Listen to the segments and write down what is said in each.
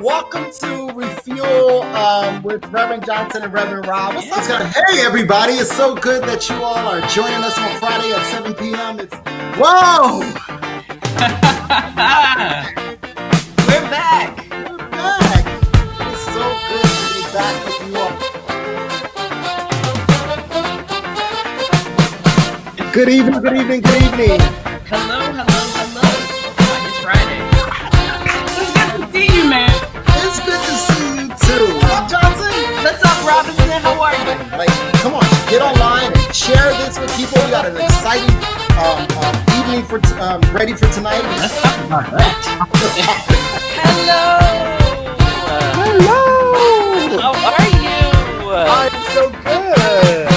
Welcome to Refuel with Reverend Johnson and Reverend Rob. What's up? Hey, everybody. It's so good that you all are joining us on Friday at 7 p.m. Whoa! We're back. We're back. It's so good to be back with you all. Good evening, good evening, good evening. Hello. It's Friday. It's good to see you, man. It's good to see you too. What's up, Johnson? What's up, Robinson? How are you? Come on, get online and share this with people. We got an exciting evening for ready for tonight. Let's talk about that. Hello. How are you? I'm so good.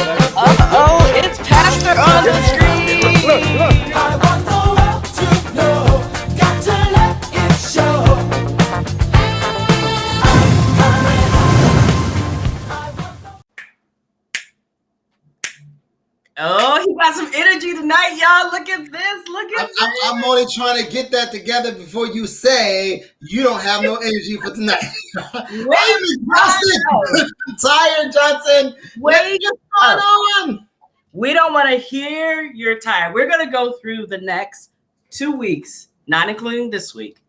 It's Pastor on the screen. Look. I want the world to know, got to let it show. Oh, he got some energy tonight, y'all. Look at this. I'm only trying to get that together before you say you don't have no energy for tonight. I'm tired, Johnson. Wait. What's going on? We don't want to hear you're tired. We're going to go through the next 2 weeks, not including this week,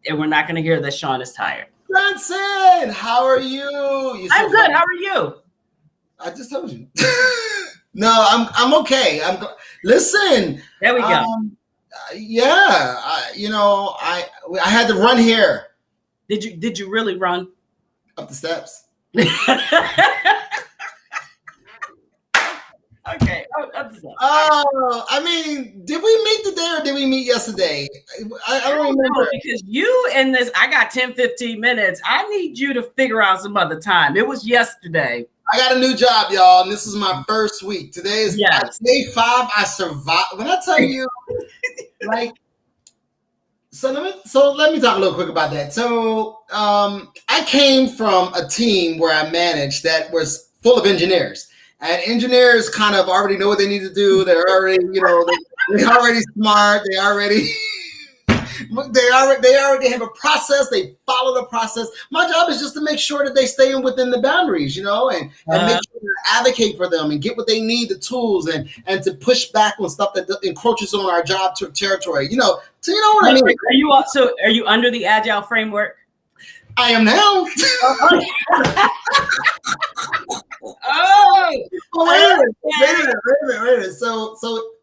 and we're not going to hear that Sean is tired. Johnson, how are you? I'm good. How are you? I just told you. No, I'm okay. Listen. There we go. I had to run here. Did you really run up the steps? Okay. Up the steps. Oh, I mean, did we meet today or did we meet yesterday? I don't remember. Because you and this, I got 10-15 minutes. I need you to figure out some other time. It was yesterday. I got a new job, y'all, and this is my first week. Today is day 5. I survived. When I tell you, so let me talk a little quick about that. So I came from a team where I managed that was full of engineers, and engineers kind of already know what they need to do. They're already, they're already smart. They already have a process. They follow the process. My job is just to make sure that they stay within the boundaries, and make sure to advocate for them and get what they need, the tools, and to push back on stuff that encroaches on our job territory. So you know what I mean? Are you under the Agile framework? I am now. Wait a minute. So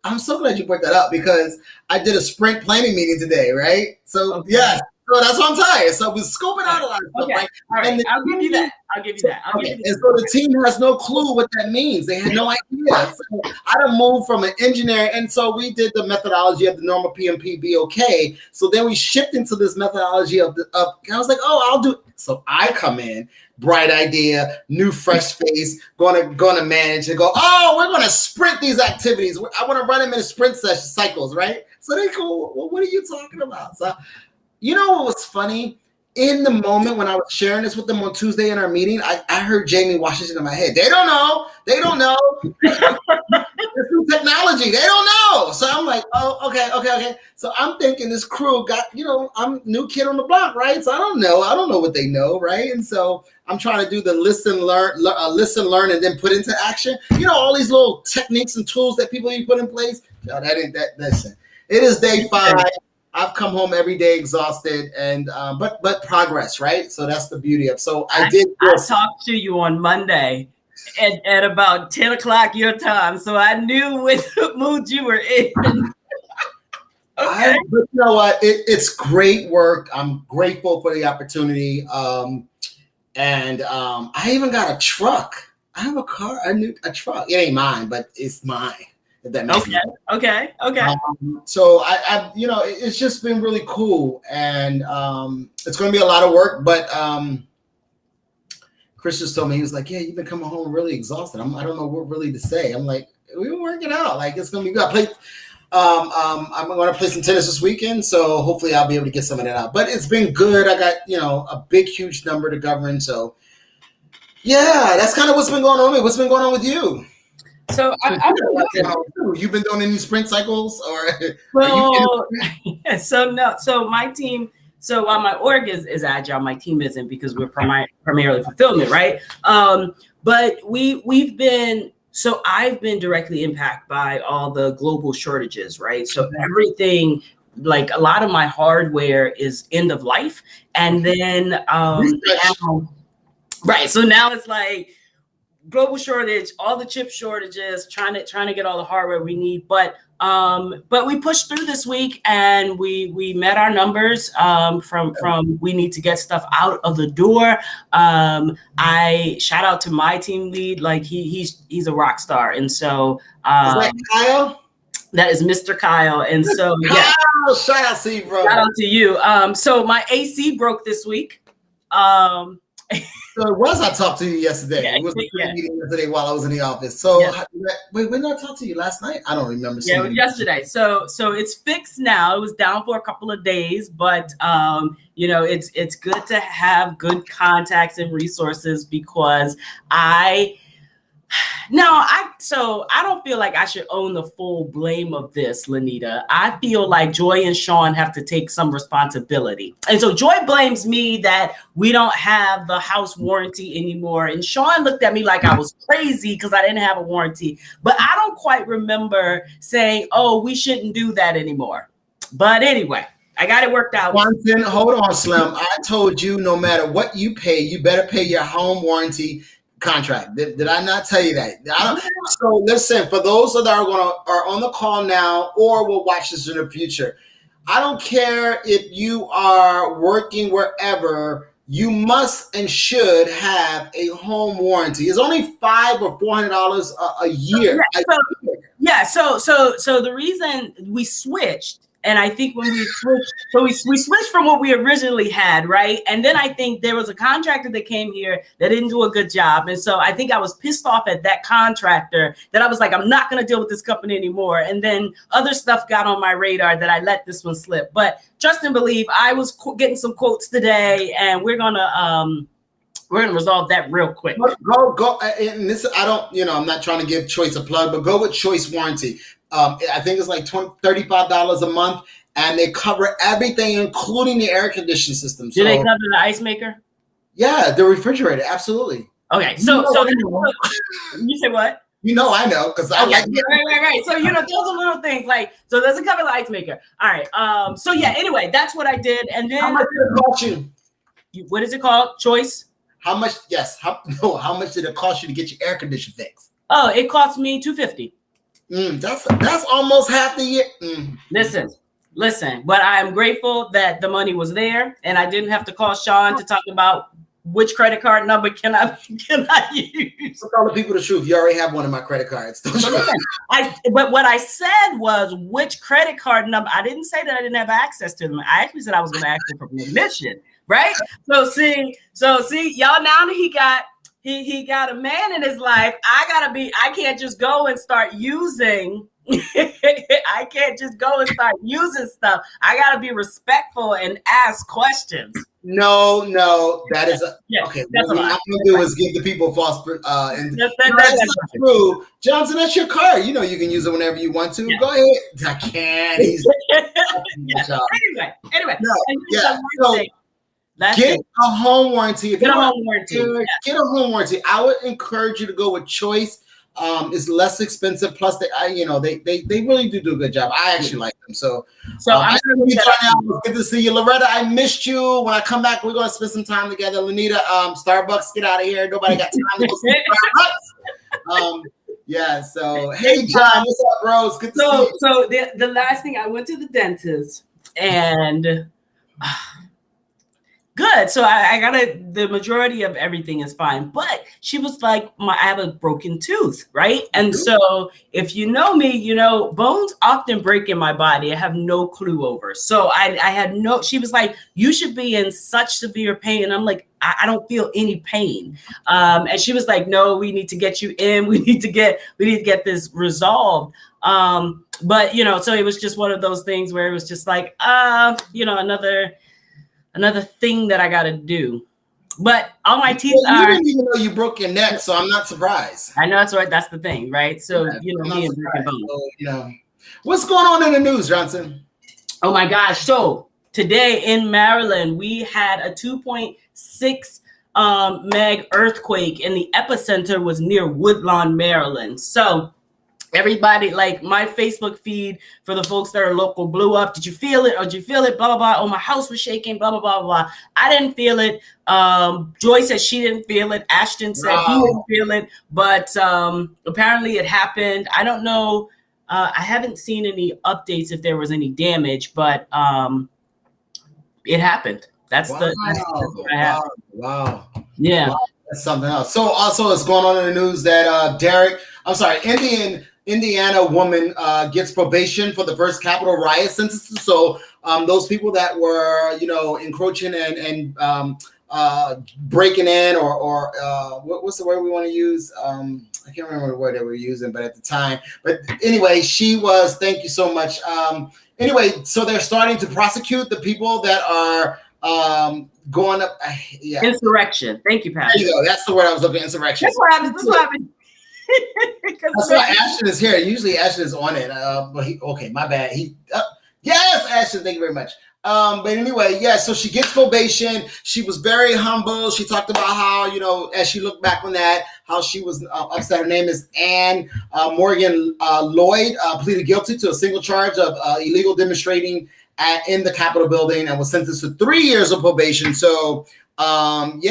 I'm so glad you brought that up because I did a sprint planning meeting today, right? So okay. So that's why I'm tired. So we're scoping out a lot of stuff. Okay. Right? All right. I'll give you that. And so the team has no clue what that means. They had no idea. So I done moved from an engineer, and so we did the methodology of the normal PMP BOK. So then we shipped into this methodology of I was like, I'll do it. So I come in, bright idea, new fresh face, gonna manage and go, we're gonna sprint these activities. I want to run them in sprint cycles, right? So they go, well, what are you talking about? So you know what was funny? In the moment when I was sharing this with them on Tuesday in our meeting, I heard Jamie Washington in my head. They don't know. This new technology. They don't know. So I'm like, okay. So I'm thinking this crew got, I'm new kid on the block, right? So I don't know what they know, right? And so I'm trying to do the listen, learn, and then put into action. All these little techniques and tools that people need to put in place. No, listen. It is day 5. I've come home every day exhausted, and but progress, right? So that's the beauty of. So I talked to you on Monday at about 10 o'clock your time, so I knew what mood you were in. Okay. But you know what? It's great work. I'm grateful for the opportunity, and I even got a truck. I have a car. A truck. It ain't mine, but it's mine. If that makes sense. Okay. So I it's just been really cool, and it's going to be a lot of work. But Chris just told me, he was like, "Yeah, you've been coming home really exhausted." I don't know what really to say. I'm like, "We been working out. Like it's going to be good." I'm going to play some tennis this weekend, so hopefully I'll be able to get some of that out. But it's been good. I got a big, huge number to govern. So yeah, that's kind of what's been going on with me. What's been going on with you? So you've been doing any sprint cycles or? So my team. So while my org is agile, my team isn't, because we're primarily fulfillment, right? But I've been directly impacted by all the global shortages, right? So everything, like a lot of my hardware is end of life. And then, right. So now it's like global shortage, all the chip shortages, trying to get all the hardware we need. But we pushed through this week, and we met our numbers from we need to get stuff out of the door. I shout out to my team lead, like he's a rock star. And so is that Kyle? That is Mr. Kyle. And so Kyle, shout out to you, bro. Shout out to you. So my AC broke this week. So it was I talked to you yesterday. Yeah, it was a meeting yesterday while I was in the office. So wait, when did I talk to you? Last night? I don't remember. Yeah, it was yesterday. So it's fixed now. It was down for a couple of days, but it's good to have good contacts and resources, because I don't feel like I should own the full blame of this, Lanita. I feel like Joy and Sean have to take some responsibility. And so Joy blames me that we don't have the house warranty anymore. And Sean looked at me like I was crazy because I didn't have a warranty. But I don't quite remember saying, oh, we shouldn't do that anymore. But anyway, I got it worked out. Hold on, Slim. I told you no matter what you pay, you better pay your home warranty contract. Did I not tell you that? So listen, for those that are on the call now or will watch this in the future, I don't care if you are working wherever, you must and should have a home warranty. It's only $500 or $400 a year. So the reason we switched, and I think when we switched, we switched from what we originally had, right? And then I think there was a contractor that came here that didn't do a good job. And so I think I was pissed off at that contractor that I was like, I'm not going to deal with this company anymore. And then other stuff got on my radar that I let this one slip. But trust and believe, I was getting some quotes today, and we're gonna resolve that real quick. Go. And this, I'm not trying to give Choice a plug, but go with Choice Warranty. I think it's like $35 a month, and they cover everything, including the air conditioning system. Do they cover the ice maker? Yeah, the refrigerator, absolutely. Okay, so you say what? I know, because I like right. So those are little things like, so it doesn't cover the ice maker. All right. So yeah. Anyway, that's what I did, and then how much did it cost you? What is it called? Choice. How much? Yes. How much did it cost you to get your air conditioner fixed? Oh, it cost me $250. That's almost half the year. Listen, but I am grateful that the money was there, and I didn't have to call Sean to talk about which credit card number can I use. Tell the people the truth. You already have one of my credit cards. But what I said was which credit card number. I didn't say that I didn't have access to them. I actually said I was going to ask them for permission, right? So see, y'all, now that he got a man in his life, I can't just go and start using. I can't just go and start using stuff. I gotta be respectful and ask questions. No, that is okay. What I'm gonna do is give the people false and that's not true. Johnson, that's your car. You can use it whenever you want to. Yeah. Go ahead. I can't. Anyway. No, get a home warranty. Get a home warranty. I would encourage you to go with Choice. It's less expensive. Plus, they really do a good job. I actually like them. So I'm good to see you, Loretta. I missed you. When I come back, we're gonna spend some time together. Lanita, Starbucks, get out of here. Nobody got time to go see Starbucks. Yeah. So hey, John, what's up, bro? It's good to see you. So the last thing, I went to the dentist and. Good. So I got the majority of everything is fine. But she was like, I have a broken tooth, right? And so if you know me, bones often break in my body. I have no clue over. So she was like, you should be in such severe pain. And I'm like, I don't feel any pain. And she was like, no, we need to get you in. We need to get this resolved. But, so it was just one of those things where it was just like, another thing that I got to do. But all my teeth you didn't even know you broke your neck, so I'm not surprised. I know that's right. That's the thing, right? So, me and broken bones. What's going on in the news, Johnson? Oh my gosh. So today in Maryland, we had a 2.6 meg earthquake, and the epicenter was near Woodlawn, Maryland. So everybody, like my Facebook feed for the folks that are local blew up. Did you feel it? Or did you feel it? Blah, blah, blah. Oh, my house was shaking, blah, blah, blah, blah. I didn't feel it. Joy said she didn't feel it. Ashton said he didn't feel it. But apparently it happened. I don't know. I haven't seen any updates if there was any damage, but it happened. That's what I have. Wow. Yeah. Wow. That's something else. So also it's going on in the news that Indiana woman gets probation for the first Capitol riot sentences. So those people that were, encroaching and breaking in or what's the word we want to use? I can't remember the word that we were using, but at the time. But anyway, she was. Thank you so much. Anyway, so they're starting to prosecute the people that are going up. Yeah. Insurrection. Thank you, Pat. There you go. That's the word I was looking for. Insurrection. That's what happened. That's why Ashton is here. Usually Ashton is on it. But my bad. Yes, Ashton, thank you very much. But anyway, yeah, so she gets probation. She was very humble. She talked about how, as she looked back on that, how she was upset. Her name is Ann Morgan Lloyd, pleaded guilty to a single charge of illegal demonstrating in the Capitol building and was sentenced to 3 years of probation. So, and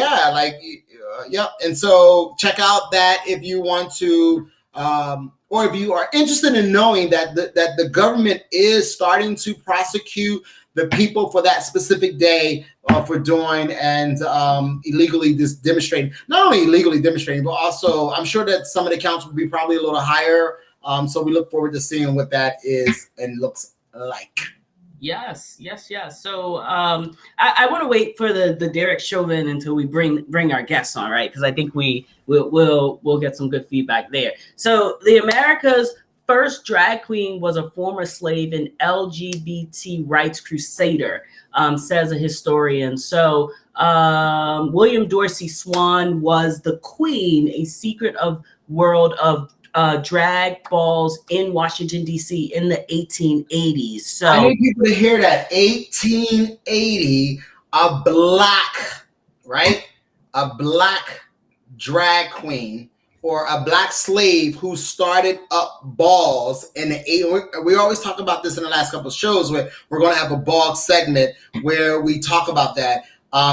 so check out that if you want to, or if you are interested in knowing that the government is starting to prosecute the people for that specific day for doing and illegally demonstrating. Not only illegally demonstrating, but also I'm sure that some of the counts will be probably a little higher. So we look forward to seeing what that is and looks like. Yes. So I want to wait for the Derek Chauvin until we bring our guests on, right? Because I think we'll get some good feedback there. So the America's first drag queen was a former slave and LGBT rights crusader, says a historian. So William Dorsey Swann was the queen, a secret of world of drag balls in Washington, D.C. in the 1880s. So I need people to hear that. 1880, a black drag queen or a black slave who started up balls in the 80s. We always talk about this in the last couple of shows where we're going to have a ball segment where we talk about that.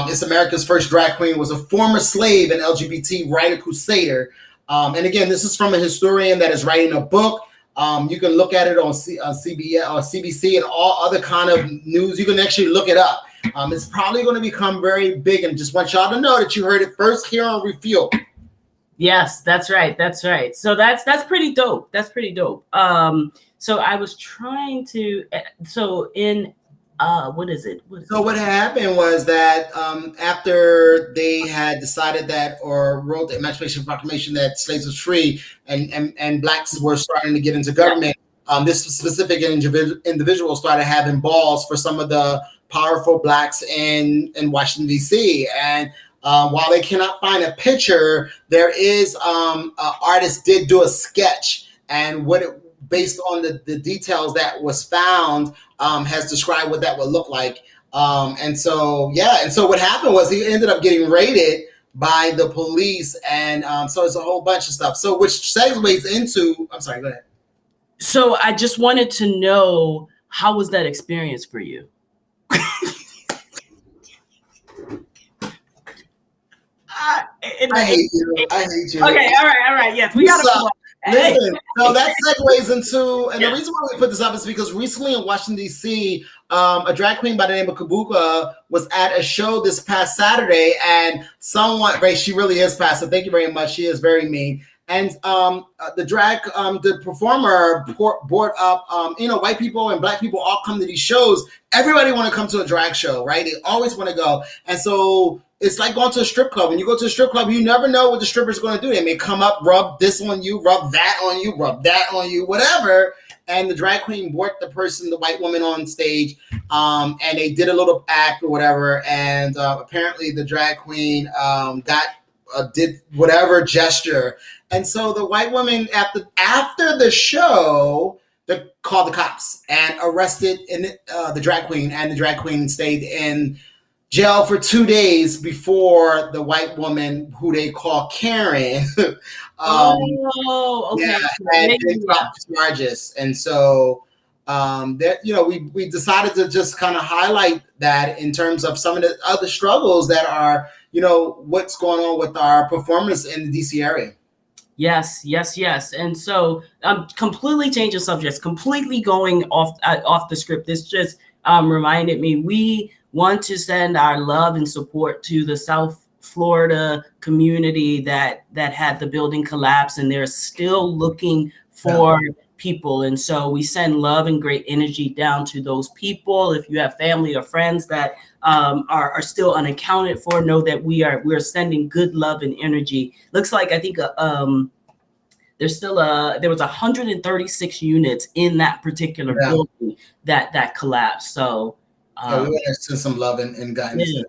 It's America's first drag queen, was a former slave and LGBT writer crusader. And again, this is from a historian that is writing a book. You can look at it on CBS or CBC and all other kind of news. You can actually look it up. It's probably going to become very big, and just want y'all to know that you heard it first here on Refuel. Yes, that's right. So that's pretty dope. So I was trying to. So in what is it? What happened was that after they had decided that or wrote the Emancipation Proclamation that slaves was free and blacks were starting to get into government, this specific individual started having balls for some of the powerful blacks in Washington, D.C. And while they cannot find a picture, there is an artist did do a sketch, and based on the details that was found, has described what that would look like. And so what happened was he ended up getting raided by the police. And so it's a whole bunch of stuff. So which segues into, I'm sorry, go ahead. So I just wanted to know, how was that experience for you? I hate you. Okay, all right. Yes, we got to. Listen, so that segues into, and the reason why we put this up is because recently in Washington, D.C., a drag queen by the name of Kabuka was at a show this past Saturday, and she really is passive. Thank you very much. She is very mean. And the performer brought up, white people and black people all come to these shows. Everybody want to come to a drag show, right? They always want to go. And so it's like going to a strip club. When you go to a strip club, you never know what the stripper's going to do. They may come up, rub this on you, rub that on you, rub that on you, whatever. And the drag queen brought the white woman on stage, and they did a little act or whatever. And apparently the drag queen did whatever gesture. And so the white woman, after the show, called the cops and arrested the drag queen, and the drag queen stayed in jail for 2 days before the white woman, who they call Karen, okay. and they dropped charges. And so that, we decided to just kind of highlight that in terms of some of the other struggles that are, what's going on with our performers in the DC area. Yes. And so I'm completely changing subjects, completely going off the script. This just reminded me, we want to send our love and support to the South Florida community that had the building collapse, and they're still looking for people. And so we send love and great energy down to those people. If you have family or friends that are still unaccounted for, know that we're sending good love and energy. Looks like, I think there was 136 units in that particular building that collapsed. So we want to send some love and guidance.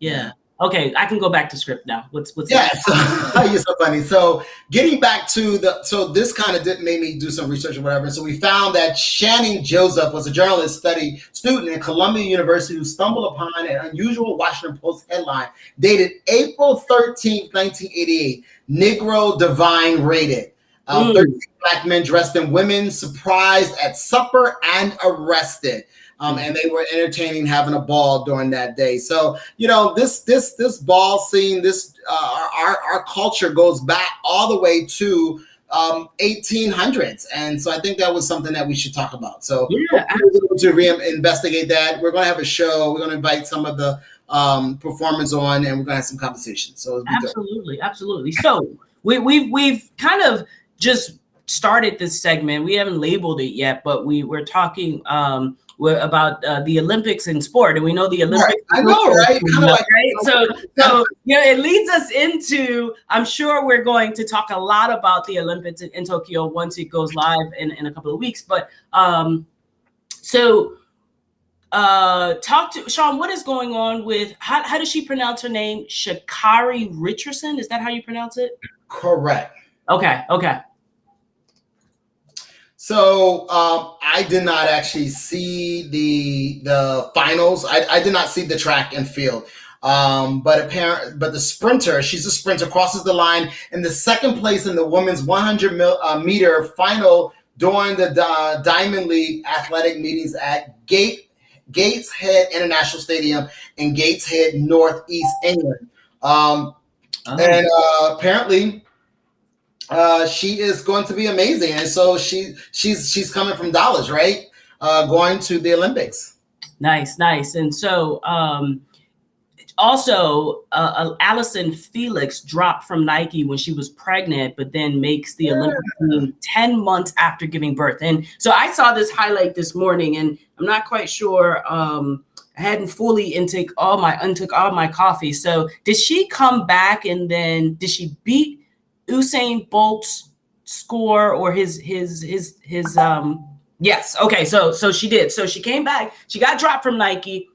Yeah. Okay, I can go back to script now. What's you're so funny. So getting back to this kind of made me do some research or whatever. So we found that Shannon Joseph was a journalist student at Columbia University who stumbled upon an unusual Washington Post headline dated April 13th, 1988. Negro Divine raided. 13 black men dressed in women surprised at supper and arrested. And they were entertaining, having a ball during that day. So, this ball scene, our culture goes back all the way to 1800s. And so I think that was something that we should talk about. So we're going to reinvestigate that. We're going to have a show. We're going to invite some of the performers on, and we're going to have some conversations. So absolutely. So we've kind of just started this segment. We haven't labeled it yet, but we're talking about the Olympics in sport, and we know the Olympics. Right. I know, right? Right. So it leads us into. I'm sure we're going to talk a lot about the Olympics in Tokyo once it goes live in a couple of weeks. But talk to Sean. What is going on with how does she pronounce her name? Sha'Carri Richardson. Is that how you pronounce it? Correct. Okay. So I did not actually see the finals. I did not see the track and field. But the sprinter, she's a sprinter, crosses the line in the second place in the women's 100 meter final during the Diamond League athletic meetings at Gateshead International Stadium in Gateshead, Northeast England. And apparently. She is going to be amazing, and so she's coming from Dallas, right? Going to the Olympics. Nice, and so also Allison Felix dropped from Nike when she was pregnant, but then makes the Olympic team 10 months after giving birth. And so I saw this highlight this morning, and I'm not quite sure. I hadn't fully untook all my coffee. So did she come back, and then did she beat Usain Bolt's score or his yes. Okay. So she did. So she came back, she got dropped from Nike,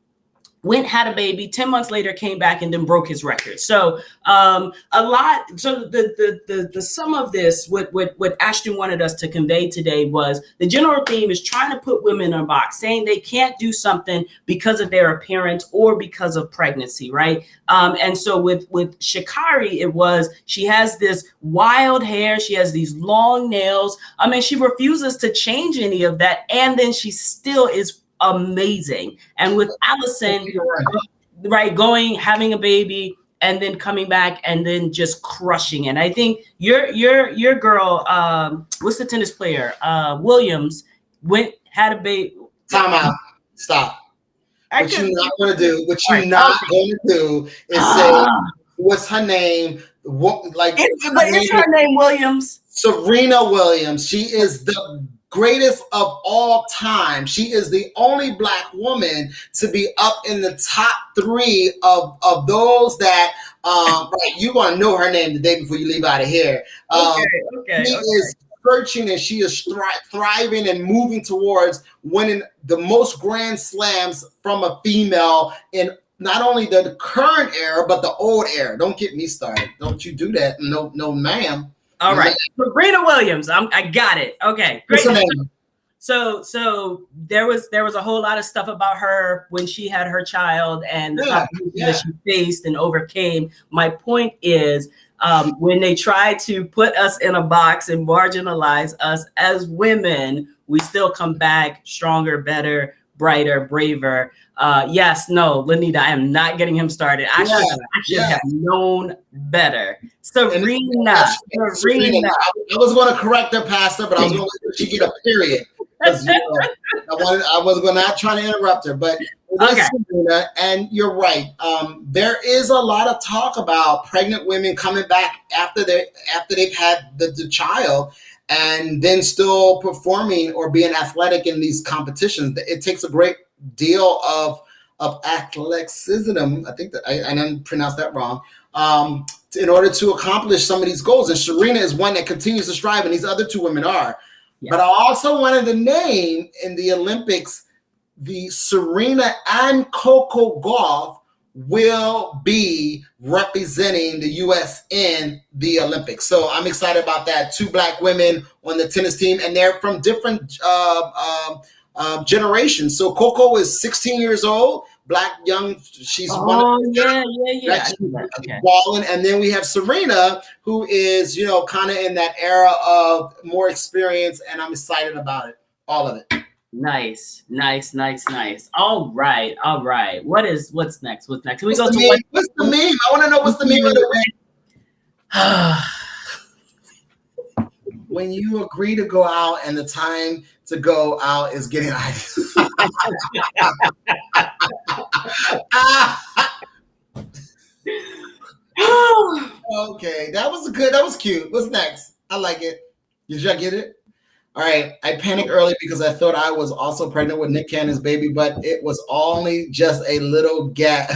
had a baby, 10 months later came back and then broke his record. So a lot. So the sum of this, what Ashton wanted us to convey today was the general theme is trying to put women in a box, saying they can't do something because of their appearance or because of pregnancy, right? And so with Sha'Carri, she has this wild hair, she has these long nails. I mean, she refuses to change any of that, and then she still is amazing. And with Allison, right, having a baby and then coming back and then just crushing it. I think your girl, what's the tennis player? Williams had a baby. Time out. Stop. What you're not going to do is say, what's her name? Is her name Williams? Serena Williams. She is the greatest of all time. She is the only Black woman to be up in the top 3 of those that you're going to know her name the day before you leave out of here. She is searching, and she is thriving and moving towards winning the most Grand Slams from a female in not only the current era but the old era. Don't get me started. Don't you do that? No, ma'am. All right, Serena Williams. I got it. Okay, great. So there was a whole lot of stuff about her when she had her child and the competition that she faced and overcame. My point is, when they try to put us in a box and marginalize us as women, we still come back stronger, better, brighter, braver. Yes, no, Lanita, I am not getting him started. I should have known better. Serena. I was going to correct her, Pastor, but I was going to let she get a period. Because I was going to try to interrupt her, but Serena, and you're right. There is a lot of talk about pregnant women coming back after they've had the child, and then still performing or being athletic in these competitions. It takes a great deal of athleticism. I think that I didn't pronounce that wrong. In order to accomplish some of these goals, and Serena is one that continues to strive, and these other two women are. Yeah. But I also wanted to name in the Olympics, the Serena and Coco Gauff will be representing the U.S. in the Olympics. So I'm excited about that. Two Black women on the tennis team, and they're from different generations. So Coco is 16 years old, Black, young. She's balling, and then we have Serena, who is kind of in that era of more experience, and I'm excited about it, all of it. Nice. All right. What's next? Can we go to what's the meme? I want to know what's the meme of the week. When you agree to go out and the time to go out is getting Okay, that was cute. What's next? I like it. Did y'all get it? All right, I panicked early because I thought I was also pregnant with Nick Cannon's baby, but it was only just a little gap.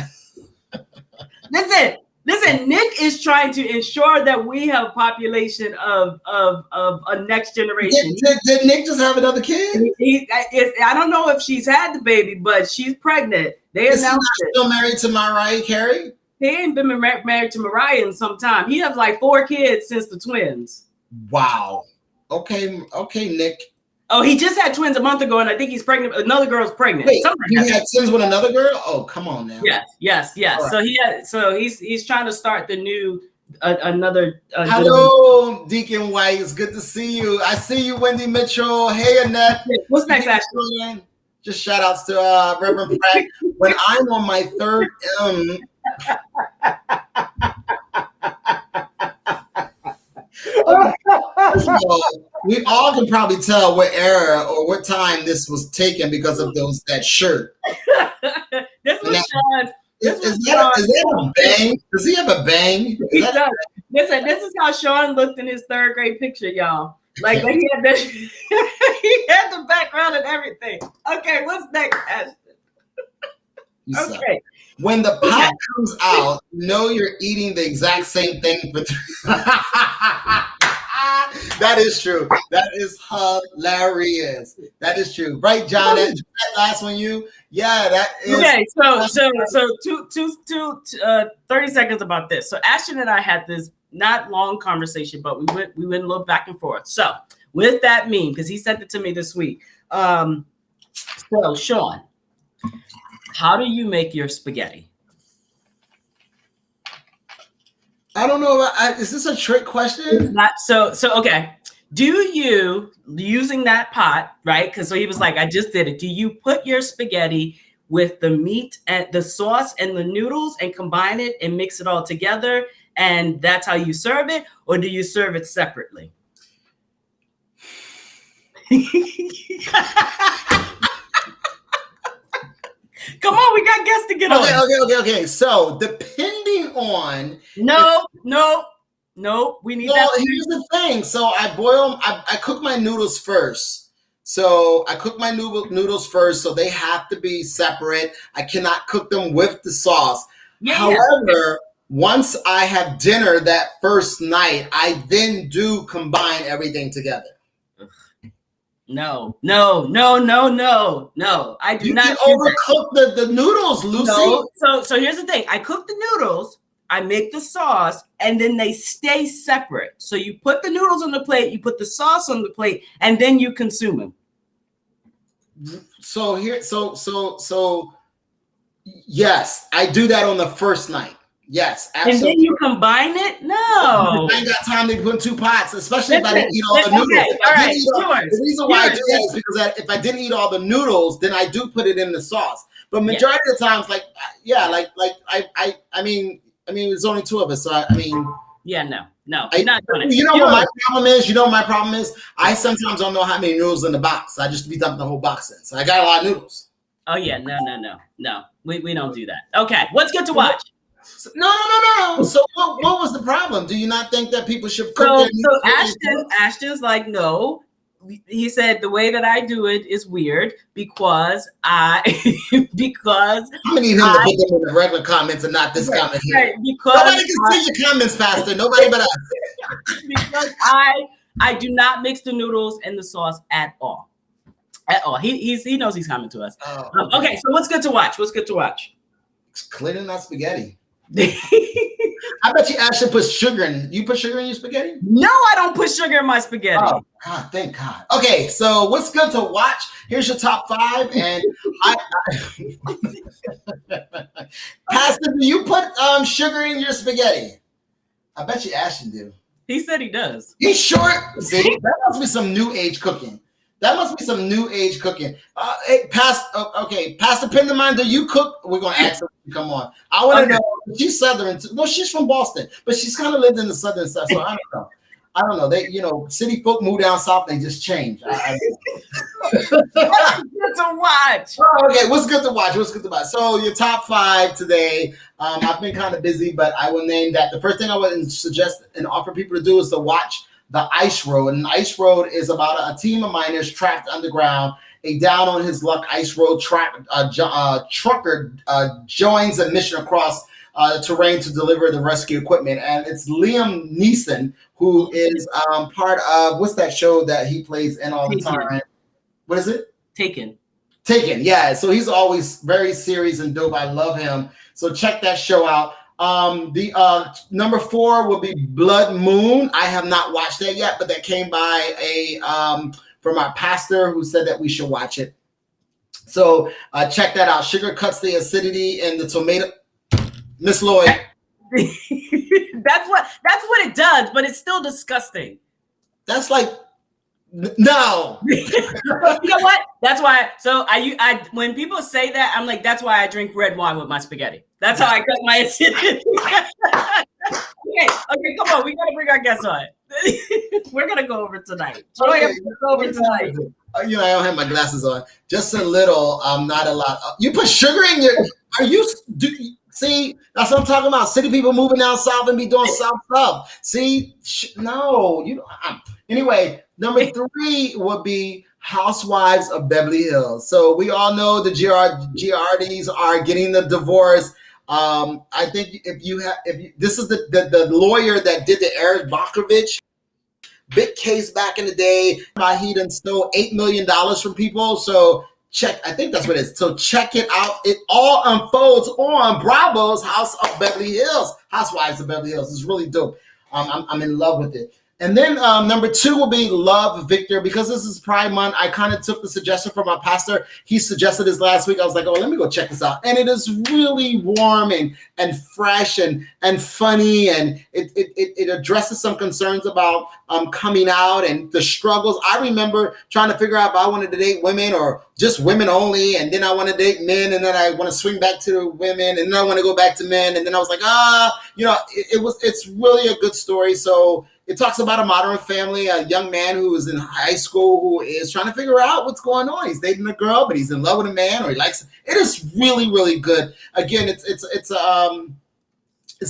Listen, Nick is trying to ensure that we have a population of a next generation. Did Nick just have another kid? I don't know if she's had the baby, but she's pregnant. Is he still married to Mariah Carey? He ain't been married to Mariah in some time. He has like 4 kids since the twins. Wow. Okay, Nick. Oh, he just had twins a month ago, and I think he's pregnant. Another girl's pregnant. Wait, he had twins with another girl? Oh, come on now. Yes. Right. So he's trying to start the new another. Hello, Deacon White. It's good to see you. I see you, Wendy Mitchell. Hey, Annette. What's next, Ashley? Just shout outs to Reverend Pratt. When I'm on my third we all can probably tell what era or what time this was taken because of that shirt. This was Sean. Is that a bang? Does he have a bang? He does. Listen, this is how Sean looked in his 3rd grade picture, y'all. Like he had he had the background and everything. Okay, what's next, Ashton? Okay. When the pot comes out, know you're eating the exact same thing for 3. That is true. That is hilarious. That is true. Right, John? That last one that is. Okay, so 30 seconds about this. So Ashton and I had this not long conversation, but we went a little back and forth. So with that meme, because he sent it to me this week. So Sean, how do you make your spaghetti? I don't know. Is this a trick question? Not so okay. Do you, using that pot, right? Because so he was like, I just did it. Do you put your spaghetti with the meat and the sauce and the noodles and combine it and mix it all together? And that's how you serve it? Or do you serve it separately? Come on, we got guests to get on. Okay. So depending on we need that. Here's the thing. So I cook my noodles first. So they have to be separate. I cannot cook them with the sauce. However, once I have dinner that first night, I then do combine everything together. No. I do not overcook the noodles, Lucy. No. So here's the thing. I cook the noodles, I make the sauce, and then they stay separate. So you put the noodles on the plate, you put the sauce on the plate, and then you consume them. So here, so yes, I do that on the first night. Yes, absolutely. And then you combine it? No. I ain't got time to put in 2 pots, especially if I didn't eat all the noodles. Okay, all right, The reason why I do that is because if I didn't eat all the noodles, then I do put it in the sauce. But majority of the times, like I mean, there's only 2 of us, so I mean. Yeah, no, you're not doing it. You know what my problem is? You know what my problem is? I sometimes don't know how many noodles in the box. I just be dumping the whole box in. So I got a lot of noodles. Oh yeah, no. We don't do that. Okay, what's good to watch? No. So what was the problem? Do you not think that people should cook? So Ashton's like, no. He said the way that I do it is weird because I'm gonna need him to put them in the regular comments and not this comment here. Right, because nobody can see your comments, Pastor. Nobody but us. Because I do not mix the noodles and the sauce at all. At all. He knows he's coming to us. Oh, okay, so what's good to watch? It's clearly not spaghetti. I bet you Ashley puts sugar in. You put sugar in your spaghetti? No, I don't put sugar in my spaghetti. Oh God, thank God. Okay, so what's good to watch? Here's your top 5, and Pastor, do you put sugar in your spaghetti? I bet you Ashton do. He said he does. He's short. See, that must be some new age cooking. Hey, Pastor Pendermine, do you cook? We're gonna ask her to come on. I want to know. She's Southern. No, she's from Boston, but she's kind of lived in the Southern side. So I don't know. They, city folk move down south. They just change. What's good to watch? Oh, okay, what's good to watch? So your top 5 today. I've been kind of busy, but I will name that. The first thing I would suggest and offer people to do is to watch The Ice Road. And Ice Road is about a team of miners trapped underground. A down on his luck ice road trucker joins a mission across the terrain to deliver the rescue equipment. And it's Liam Neeson, who is part of, what's that show that he plays in all the time? What is it? Taken, yeah. So he's always very serious and dope. I love him. So check that show out. The number 4 will be Blood Moon. I have not watched that yet, but that came by from our pastor who said that we should watch it. So check that out. Sugar cuts the acidity in the tomato. Miss Lloyd. That's what it does, but it's still disgusting. That's like no. You know what? That's why. So I when people say that, I'm like, that's why I drink red wine with my spaghetti. That's how I cut my acidity. Okay, come on. We gotta bring our guests on. We're gonna go over tonight. I don't have my glasses on. Just a little. Not a lot. You put sugar in your. See, that's what I'm talking about. City people moving down south and be doing south stuff. See, no, you don't. Anyway, number 3 would be Housewives of Beverly Hills. So we all know the Giardies are getting the divorce. I think this is the lawyer that did the Eric Bakovich big case back in the day. He done stole $8 million from people. So I think that's what it is. So check it out. It all unfolds on Bravo's Housewives of Beverly Hills. It's really dope. I'm in love with it. And then number 2 will be Love Victor. Because this is Pride Month, I kind of took the suggestion from my pastor. He suggested this last week. I was like, let me go check this out. And it is really warm and fresh and funny. And it addresses some concerns about coming out and the struggles. I remember trying to figure out if I wanted to date women or just women only. And then I want to date men. And then I want to swing back to women. And then I want to go back to men. And then I was like, it's really a good story. So it talks about a modern family, a young man who is in high school who is trying to figure out what's going on. He's dating a girl, but he's in love with a man, or he likes. It is really, really good. Again, it's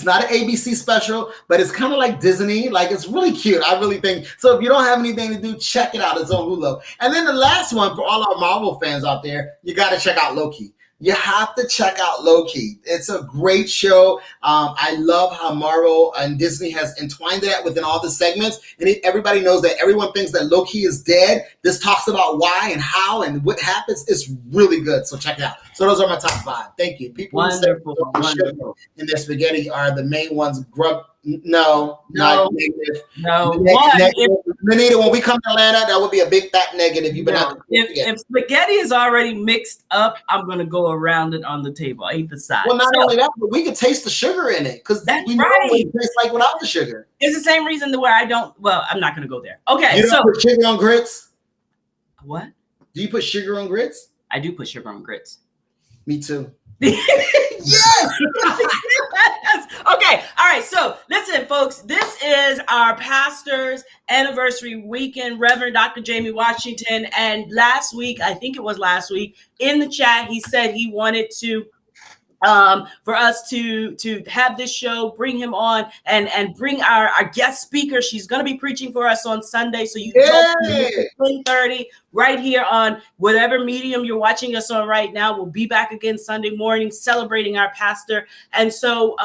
not an ABC special, but it's kind of like Disney. Like, it's really cute. I really think so. If you don't have anything to do, check it out. It's on Hulu. And then the last one for all our Marvel fans out there, you got to check out Loki. You have to check out Loki. It's a great show. I love how Marvel and Disney has entwined that within all the segments. And everybody knows that everyone thinks that Loki is dead. This talks about why and how and what happens. It's really good. So check it out. So those are my top 5. Thank you. People who say Wonderful, don't put sugar wonderful. in their spaghetti are the main ones. No, No. not negative. No, Negative. Manita, when we come to Atlanta, that would be a big fat negative. You've been out. If spaghetti is already mixed up, I'm gonna go around it on the table, either side. Well, not only that, but we could taste the sugar in it because we know what it tastes like without the sugar. It's the same reason where I don't. Well, I'm not gonna go there. Okay, You don't put sugar on grits? What? Do you put sugar on grits? I do put sugar on grits. Me too. Yes. Okay. All right. So listen, folks, this is our pastor's anniversary weekend, Reverend Dr. Jamie Washington. And last week, I think it was last week, in the chat, he said he wanted to for us to have this show, bring him on and bring our guest speaker. She's going to be preaching for us on Sunday. So you don't 10:30 right here on whatever medium you're watching us on right now. We'll be back again Sunday morning celebrating our pastor. And so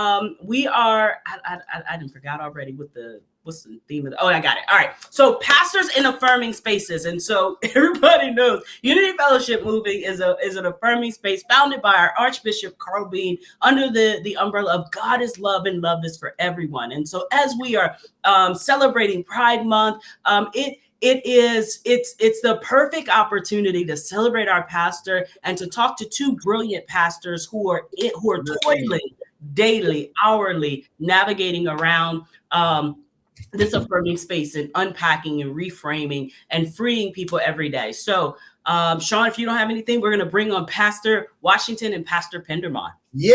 we are, I didn't forgot already what's the theme of the, I got it. All right. So Pastors in Affirming Spaces. And so everybody knows Unity Fellowship Moving is an affirming space founded by our Archbishop Carl Bean under the umbrella of God is love and love is for everyone. And so as we are celebrating Pride Month, it's the perfect opportunity to celebrate our pastor and to talk to two brilliant pastors who are toiling daily, hourly, navigating around this affirming space and unpacking and reframing and freeing people every day. So, Sean, if you don't have anything, we're going to bring on Pastor Washington and Pastor Pendermont. Yay!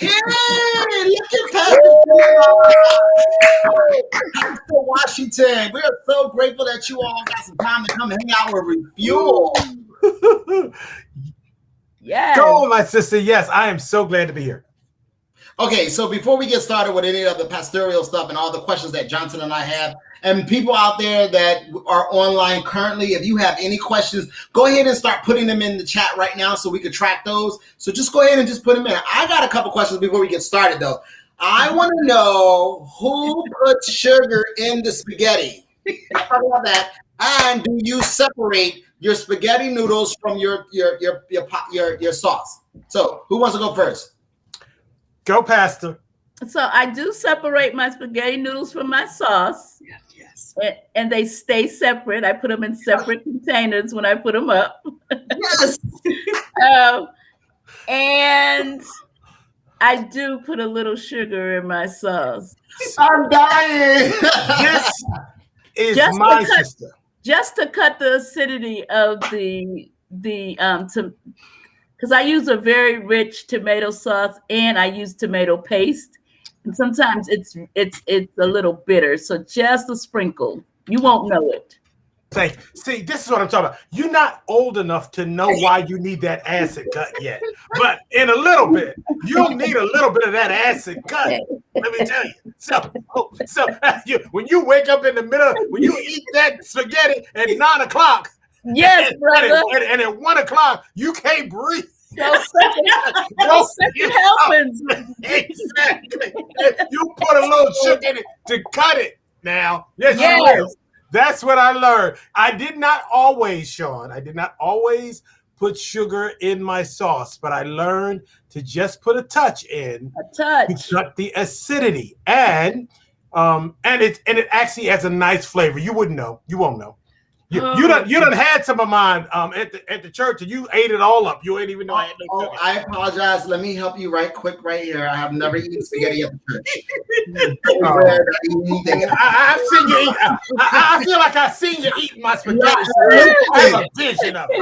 Yay! Look at Pastor Washington. We are so grateful that you all got some time to come hang out with Refuel. Yes. Go, my sister. Yes, I am so glad to be here. Okay, so before we get started with any of the pastoral stuff and all the questions that Johnson and I have, and people out there that are online currently, if you have any questions, go ahead and start putting them in the chat right now so we can track those. So just go ahead and just put them in. I got a couple questions before we get started, though. I want to know who puts sugar in the spaghetti. Talk about that. And do you separate your spaghetti noodles from your sauce? So who wants to go first? Go, Pastor. So I do separate my spaghetti noodles from my sauce. Yes. And they stay separate. I put them in separate containers when I put them up. Yes. And I do put a little sugar in my sauce. I'm dying. This is my sister. Just to cut the acidity of because I use a very rich tomato sauce and I use tomato paste, and sometimes it's a little bitter. So just a sprinkle, you won't know it. Thank you. See, this is what I'm talking about. You're not old enough to know why you need that acid cut yet, but in a little bit, you'll need a little bit of that acid cut. Let me tell you. So when you wake up in the middle, when you eat that spaghetti at 9:00. Yes, brother. And at 1:00, you can't breathe. No second helpings. Exactly. You put a little sugar in it to cut it now. Yes, you will. That's what I learned. I did not always, Sean. I did not always put sugar in my sauce, but I learned to just put a touch in. To cut the acidity. And it actually has a nice flavor. You wouldn't know. You won't know. You done had some of mine at the church and you ate it all up. You ain't even know I had no sugar. I apologize. Let me help you right here. I have never eaten spaghetti at the church. I've seen you eat. I feel like I've seen you eat my spaghetti. I have a vision of it.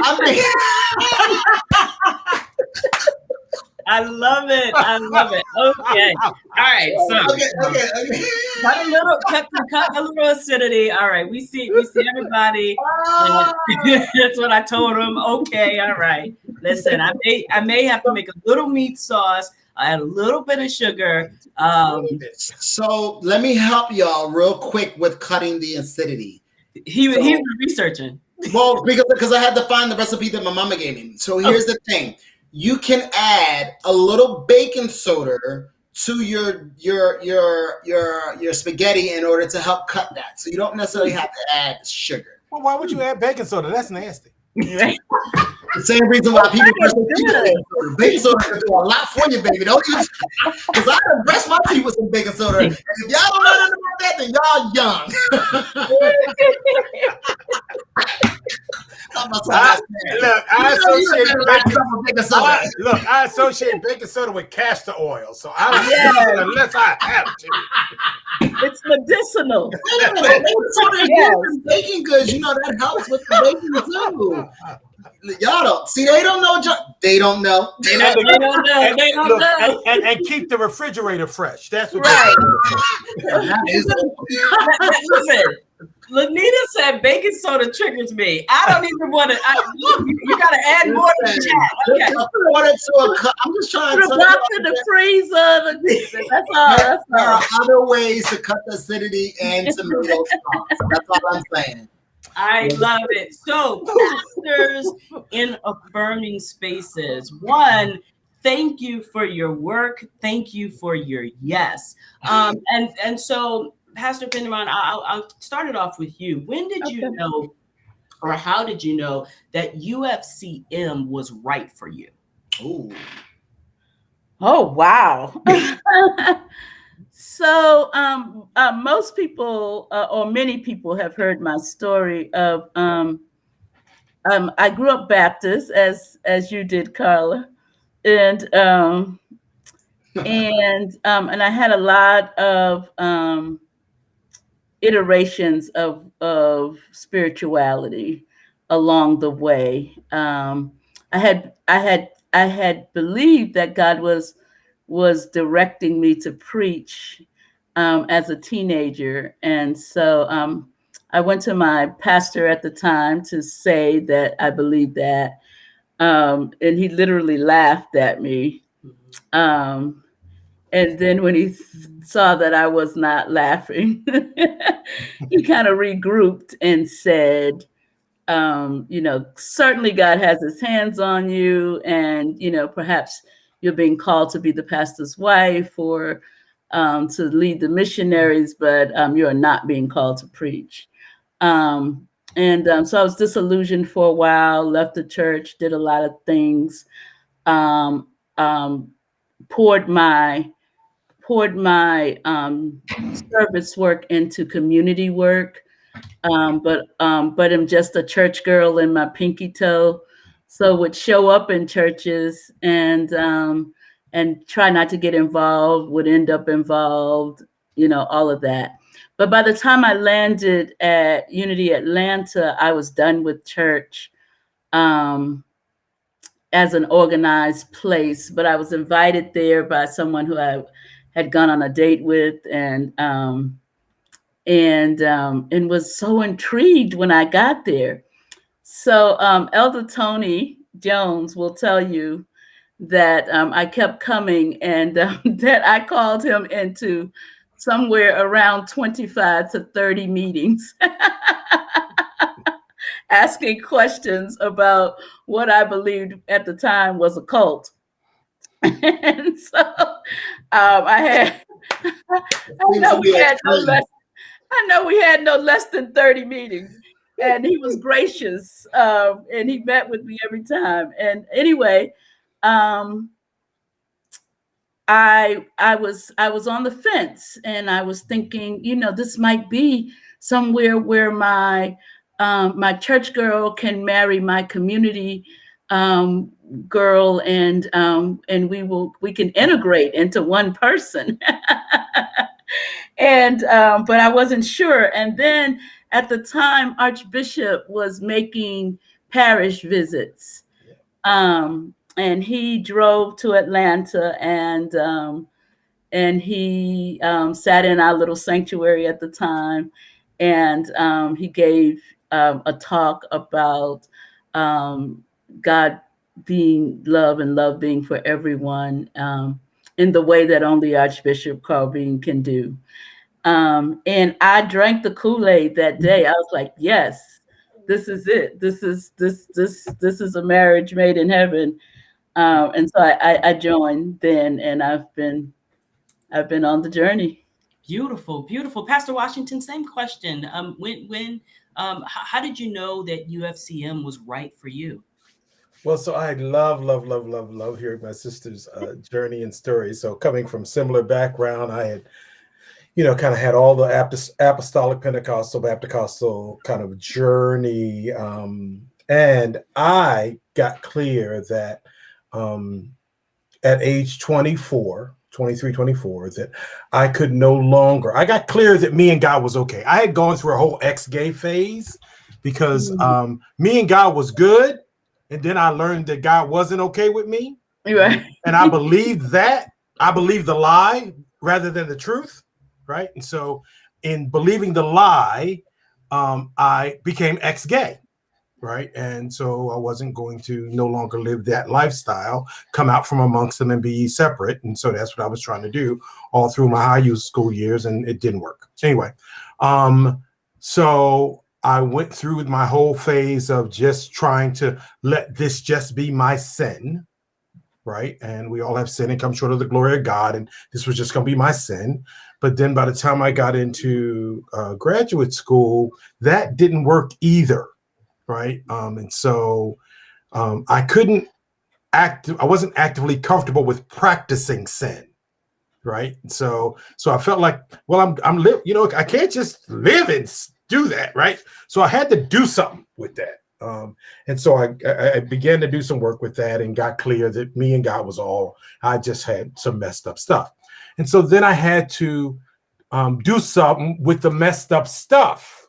I love it. Okay. All right. So okay. cut a little acidity. All right. We see everybody. That's what I told them. Okay. All right. Listen, I may have to make a little meat sauce. I had a little bit of sugar. So let me help y'all real quick with cutting the acidity. He was researching. Well, because I had to find the recipe that my mama gave me. So here's the thing. You can add a little baking soda to your spaghetti in order to help cut that. So you don't necessarily have to add sugar. Well, why would you add baking soda? That's nasty. The same reason why people baking soda can do a lot for you, baby. Don't you? Because I done brush my teeth with some baking soda. And if y'all don't know nothing about that, then y'all young. I associate baking soda with castor oil, so I don't use it unless I have to. It's medicinal. Baking soda is good for baking goods. You know that helps with the baking too. Y'all don't see. They don't know. They don't know. They don't know. And keep the refrigerator fresh. That's what. Right. Listen, Lanita said baking soda triggers me. I don't even want to. You got to add more to the chat. Okay. I'm just trying to box in the freezer. That's all. There are other ways to cut the acidity and tomato sauce. That's all I'm saying. I love it. So, Pastors in Affirming Spaces. One, thank you for your work. Thank you for your yes. And so, Pastor Penderman, I'll start it off with you. When did you know, or how did you know that UFCM was right for you? Ooh. Oh, wow. So most people or many people have heard my story of I grew up Baptist as you did, Carla, and I had a lot of iterations of spirituality along the way. I had believed that God was directing me to preach as a teenager. And so I went to my pastor at the time to say that I believed that. And he literally laughed at me. And then when he saw that I was not laughing, he kind of regrouped and said, certainly God has his hands on you, and, perhaps you're being called to be the pastor's wife or to lead the missionaries, but you are not being called to preach. So I was disillusioned for a while, left the church, did a lot of things, poured my service work into community work, but I'm just a church girl in my pinky toe. So would show up in churches and try not to get involved, would end up involved, all of that. But by the time I landed at Unity Atlanta, I was done with church as an organized place. But I was invited there by someone who I had gone on a date with, and was so intrigued when I got there. So Elder Tony Jones will tell you that I kept coming, and that I called him into somewhere around 25 to 30 meetings, asking questions about what I believed at the time was a cult. And so I know we had no less than 30 meetings. And he was gracious, and he met with me every time. And anyway, I was on the fence, and I was thinking, this might be somewhere where my church girl can marry my community girl, and we can integrate into one person. And but I wasn't sure. And then at the time, Archbishop was making parish visits, and he drove to Atlanta, and he sat in our little sanctuary at the time, and he gave a talk about God being love and love being for everyone in the way that only Archbishop Carl Bean can do. And I drank the Kool-Aid that day. I was like, yes, this is it. This is a marriage made in heaven. And so I joined then, and I've been on the journey. Beautiful, beautiful. Pastor Washington, same question. How did you know that UFCM was right for you? Well, so I love hearing my sister's journey and story. So coming from similar background, I had, kind of had all the apostolic Pentecostal, Baptist kind of journey. And I got clear that at age 24, that I could no longer, I got clear that me and God was okay. I had gone through a whole ex-gay phase because me and God was good. And then I learned that God wasn't okay with me. Right. And I believed that. I believed the lie rather than the truth. Right. And so in believing the lie, I became ex-gay. Right. And so I wasn't going to no longer live that lifestyle, come out from amongst them and be separate. And so that's what I was trying to do all through my high school years. And it didn't work. Anyway, so I went through my whole phase of just trying to let this just be my sin, right? And we all have sin and come short of the glory of God, and this was just going to be my sin. But then by the time I got into graduate school, that didn't work either, right? And so I couldn't I wasn't actively comfortable with practicing sin. Right. So I felt like, well, I can't just live and do that. Right. So I had to do something with that. And so I began to do some work with that and got clear that me and God was I just had some messed up stuff. And so then I had to do something with the messed up stuff.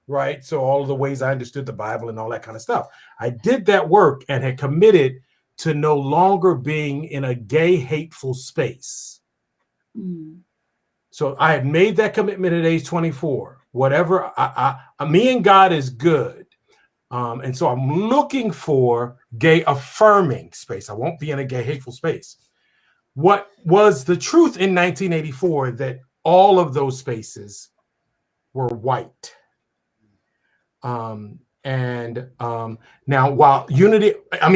Right. So all of the ways I understood the Bible and all that kind of stuff. I did that work and had committed to no longer being in a gay, hateful space. So I had made that commitment at age 24. Whatever, me and God is good. And so I'm looking for gay affirming space. I won't be in a gay hateful space. What was the truth in 1984 that all of those spaces were white. Now while Unity, on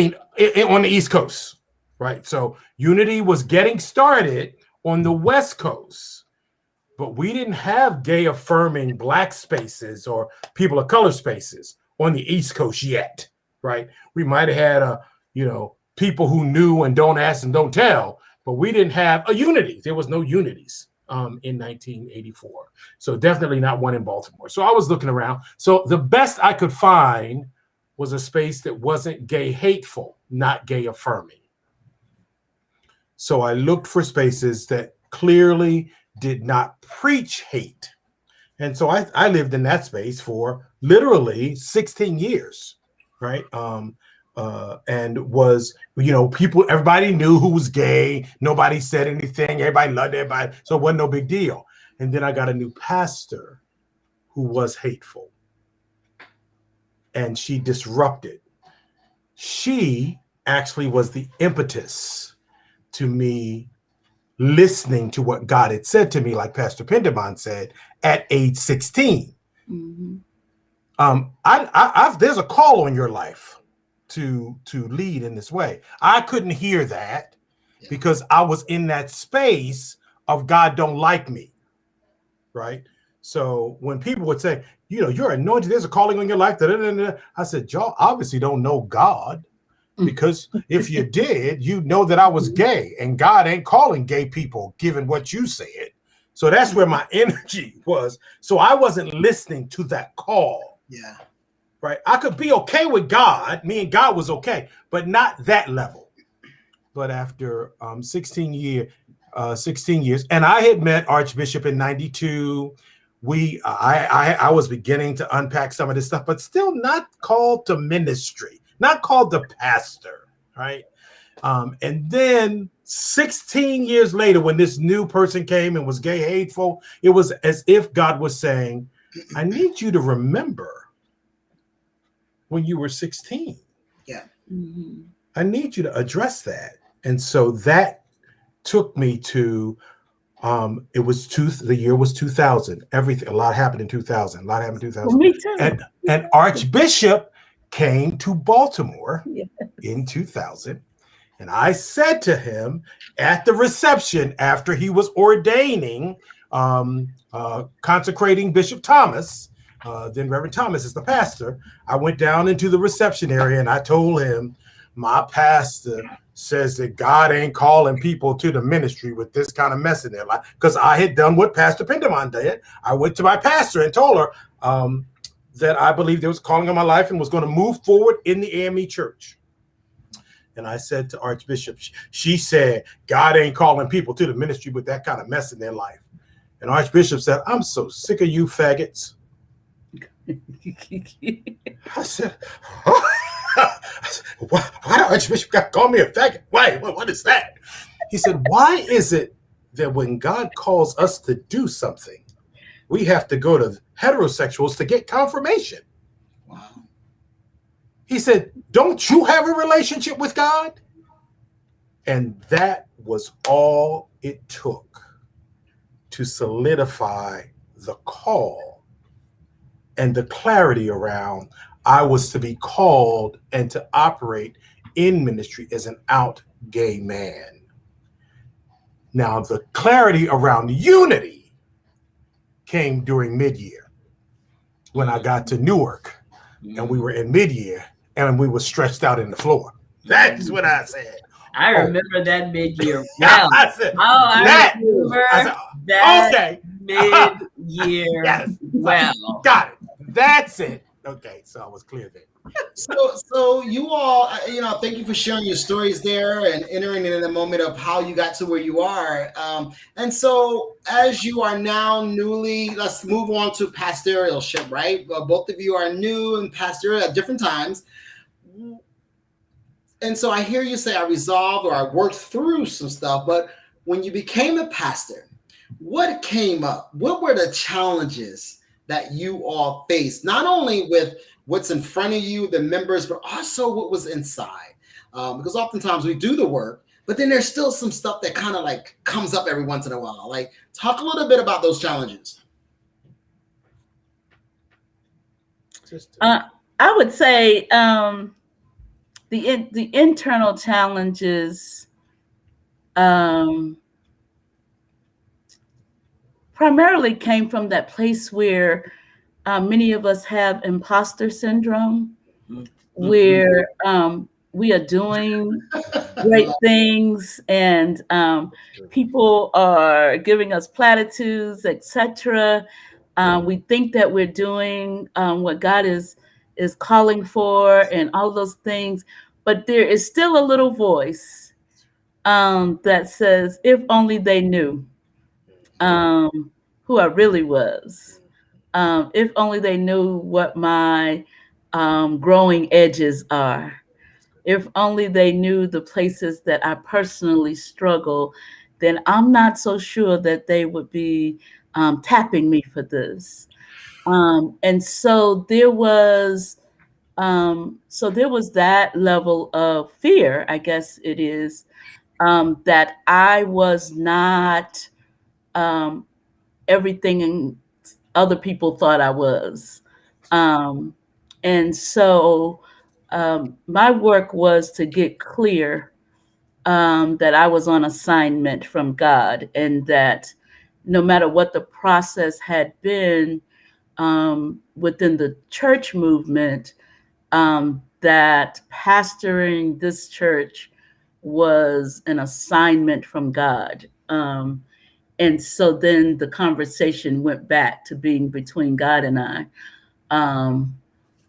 the East Coast, right? So Unity was getting started on the West Coast, but we didn't have gay affirming Black spaces or people of color spaces on the East Coast yet, right? We might have had people who knew and don't ask and don't tell, but we didn't have a Unity. There was no Unities in 1984. So definitely not one in Baltimore. So I was looking around. So the best I could find was a space that wasn't gay hateful, not gay affirming. So I looked for spaces that clearly did not preach hate. And so I lived in that space for literally 16 years, right? And was, everybody knew who was gay. Nobody said anything. Everybody loved everybody. So it wasn't no big deal. And then I got a new pastor who was hateful. And she disrupted. She actually was the impetus to me listening to what God had said to me, like Pastor Penderman said, at age 16. Mm-hmm. There's a call on your life to lead in this way. I couldn't hear that because I was in that space of God don't like me, right? So when people would say, you're anointed, there's a calling on your life, I said, y'all obviously don't know God. Because if you did, you'd know that I was gay, and God ain't calling gay people, given what you said. So that's where my energy was. So I wasn't listening to that call. Yeah. Right. I could be okay with God. Me and God was okay, but not that level. But after 16 years, and I had met Archbishop in 92. I was beginning to unpack some of this stuff, but still not called to ministry. Not called the pastor, right? And then 16 years later, when this new person came and was gay hateful, it was as if God was saying, I need you to remember when you were 16. Yeah. Mm-hmm. I need you to address that. And so that took me to, the year was 2000. A lot happened in 2000. Well, me too. And Archbishop came to Baltimore in 2000. And I said to him at the reception after he was ordaining, consecrating Bishop Thomas, then Reverend Thomas is the pastor. I went down into the reception area and I told him, my pastor says that God ain't calling people to the ministry with this kind of mess in their life. Because I had done what Pastor Penderman did. I went to my pastor and told her that I believed there was a calling on my life and was going to move forward in the AME church. And I said to Archbishop, she said, God ain't calling people to the ministry with that kind of mess in their life. And Archbishop said, I'm so sick of you faggots. I said, why the Archbishop got to call me a faggot? Why? What is that? He said, why is it that when God calls us to do something, we have to go to heterosexuals to get confirmation? Wow. He said, don't you have a relationship with God? And that was all it took to solidify the call and the clarity around I was to be called and to operate in ministry as an out gay man. Now, the clarity around unity came during mid-year when I got to Newark and we were in mid-year and we were stretched out in the floor. That's what I said. I remember that mid-year. Yeah, Wow. I said, I remember that okay. mid-year. Yes. Wow. Got it. That's it. Okay, so I was clear there. So you all, thank you for sharing your stories there and entering in the moment of how you got to where you are. And so as you are now newly, let's move on to pastoralship, right? Both of you are new and pastoral at different times. And so I hear you say I resolved or I worked through some stuff, but when you became a pastor, what came up? What were the challenges that you all faced, not only with what's in front of you, the members, but also what was inside? Because oftentimes we do the work, but then there's still some stuff that kind of like comes up every once in a while. Like, talk a little bit about those challenges. I would say the internal challenges primarily came from that place where many of us have imposter syndrome, where we are doing great things and people are giving us platitudes, etc. We think that we're doing what God is calling for and all those things, but there is still a little voice that says, if only they knew who I really was. If only they knew what my growing edges are. If only they knew the places that I personally struggle, then I'm not so sure that they would be tapping me for this. And so there was that level of fear, I guess it is, that I was not everything other people thought I was. And so my work was to get clear that I was on assignment from God, and that no matter what the process had been within the church movement, that pastoring this church was an assignment from God. And so then the conversation went back to being between God and I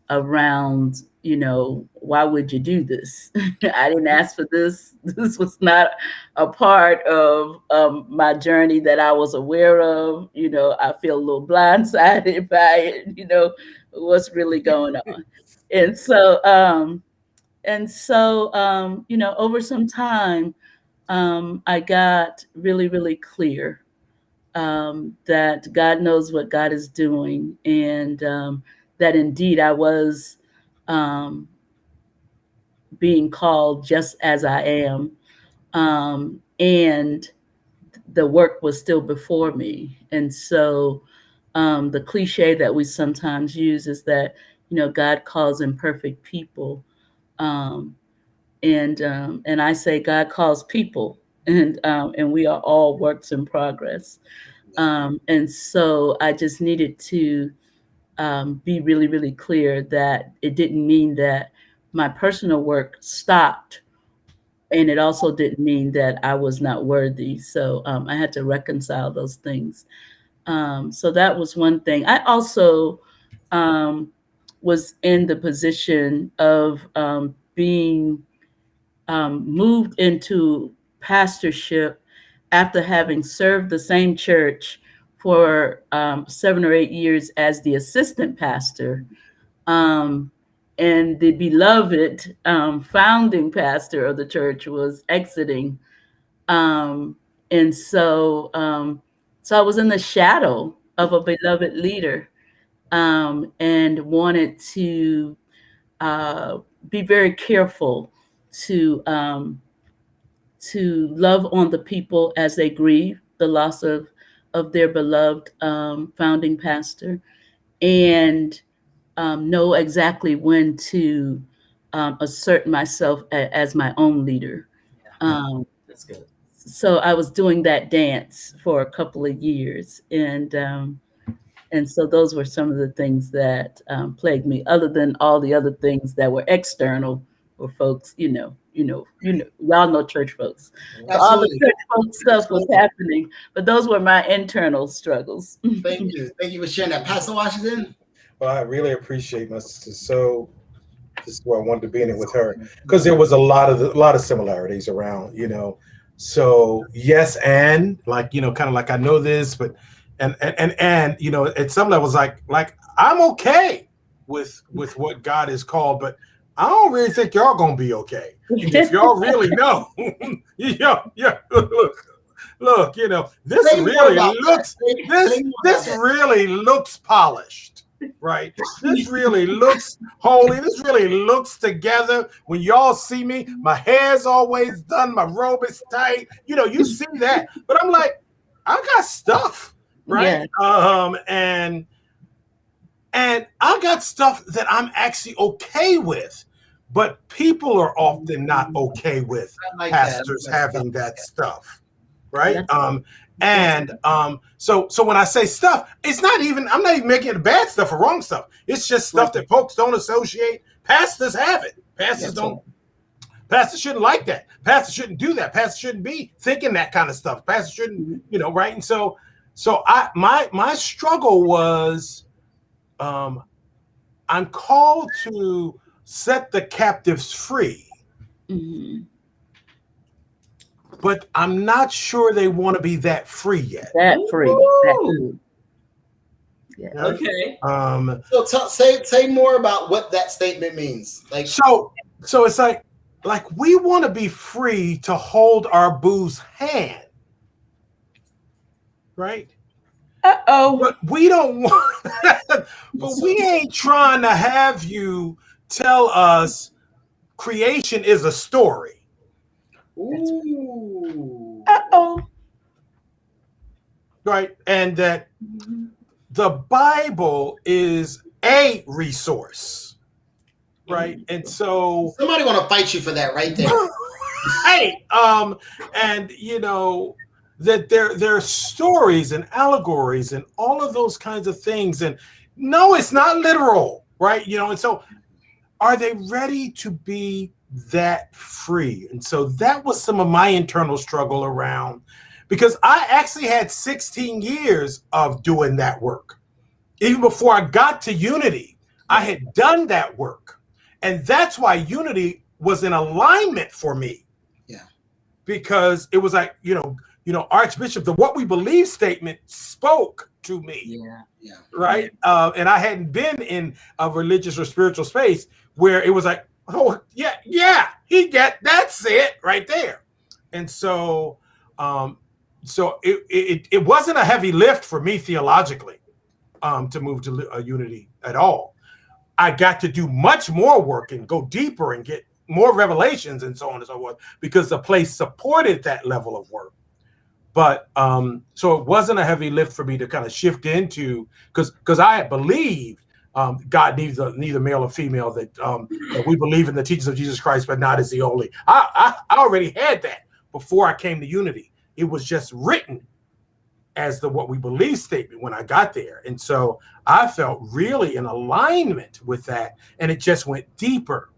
around, why would you do this? I didn't ask for this. This was not a part of my journey that I was aware of. I feel a little blindsided by it, what's really going on. And so, over some time, I got really, really clear that God knows what God is doing, and that indeed I was being called just as I am, and the work was still before me. And so the cliche that we sometimes use is that, God calls imperfect people. And I say God calls people, and we are all works in progress. And so I just needed to be really, really clear that it didn't mean that my personal work stopped. And it also didn't mean that I was not worthy. So I had to reconcile those things. So that was one thing. I also was in the position of being moved into pastorship after having served the same church for 7 or 8 years as the assistant pastor. Um, and the beloved founding pastor of the church was exiting. And so I was in the shadow of a beloved leader, and wanted to be very careful to love on the people as they grieve the loss of their beloved founding pastor, and know exactly when to assert myself as my own leader. That's good. So I was doing that dance for a couple of years, and so those were some of the things that plagued me, other than all the other things that were external for folks, y'all know church folks. So all the church folk stuff was happening, but those were my internal struggles. Thank you for sharing that, Pastor Washington. Well, I really appreciate my sister. So this is why I wanted to be in it with her, because there was a lot of similarities around, So yes, and like, kind of like I know this, but and at some levels, like I'm okay with what God has called, but I don't really think y'all gonna be okay. If y'all really know, look, this really looks polished. Right. This really looks holy. This really looks together. When y'all see me, my hair's always done. My robe is tight. You see that. But I'm like, I got stuff. Right. Yeah. And I got stuff that I'm actually okay with. But people are often not okay with pastors having that stuff. Right. So when I say stuff, I'm not even making it bad stuff or wrong stuff. It's just stuff that folks don't associate. Pastors have it. Pastors shouldn't like that. Pastors shouldn't do that. Pastors shouldn't be thinking that kind of stuff. Pastors shouldn't, right? And so my struggle was, I'm called to set the captives free. Mm-hmm. But I'm not sure they want to be that free yet. That free. Yeah. Okay. So say more about what that statement means. Like, so it's like we want to be free to hold our boo's hand, right? But we don't want. But we ain't trying to have you tell us creation is a story. Ooh. Right, and that the Bible is a resource, right? And so somebody want to fight you for that right there. Hey, and that there are stories and allegories and all of those kinds of things, and no, it's not literal, right? And so are they ready to be that free? And so that was some of my internal struggle around, because I actually had 16 years of doing that work. Even before I got to Unity, I had done that work. And that's why Unity was in alignment for me. Yeah. Because it was like, Archbishop, the What We Believe statement spoke to me. Yeah. Right. And I hadn't been in a religious or spiritual space where it was like, oh, yeah, that's it right there. And so it wasn't a heavy lift for me theologically to move to Unity at all. I got to do much more work and go deeper and get more revelations and so on and so forth, because the place supported that level of work. But so it wasn't a heavy lift for me to kind of shift into, because I had believed God neither male or female, that we believe in the teachings of Jesus Christ, but not as the only. I already had that before I came to Unity. It was just written as the What We Believe statement when I got there. And so I felt really in alignment with that, and it just went deeper.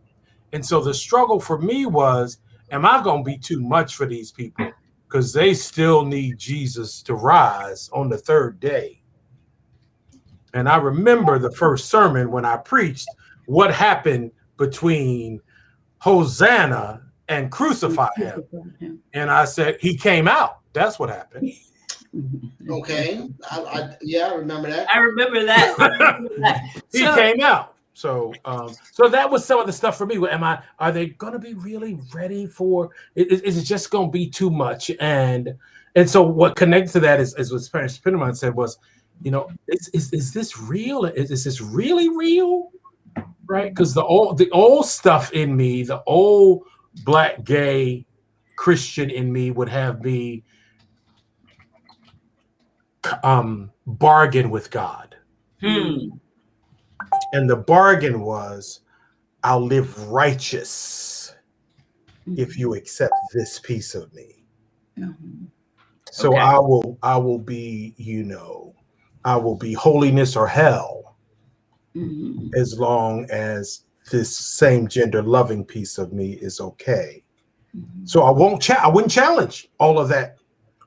And so the struggle for me was, am I going to be too much for these people? Because they still need Jesus to rise on the third day. And I remember the first sermon when I preached what happened between Hosanna and crucify him. And I said, he came out. That's what happened. Okay. I remember that. I remember that. He came out. So that was some of the stuff for me. Are they going to be really ready for? Is it just going to be too much? And so what connected to that is what Pastor Pinnerman said was, is this real? Is this really real? Right? Because the old stuff in me, the old Black gay Christian in me would have me bargain with God. And the bargain was, I'll live righteous if you accept this piece of me. So okay. I will be, I will be holiness or hell as long as this same gender loving piece of me is okay. So I wouldn't challenge all of that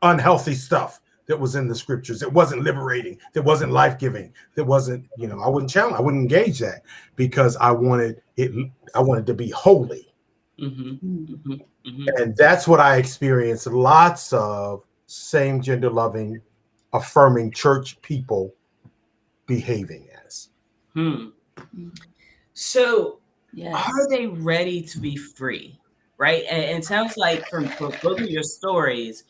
unhealthy stuff that was in the scriptures. It wasn't liberating. That wasn't life-giving. That wasn't, I wouldn't challenge. I wouldn't engage that because I wanted to be holy. And that's what I experienced lots of same gender loving, affirming church people behaving as. So are they ready to be free? Right. And it sounds like from both of your stories,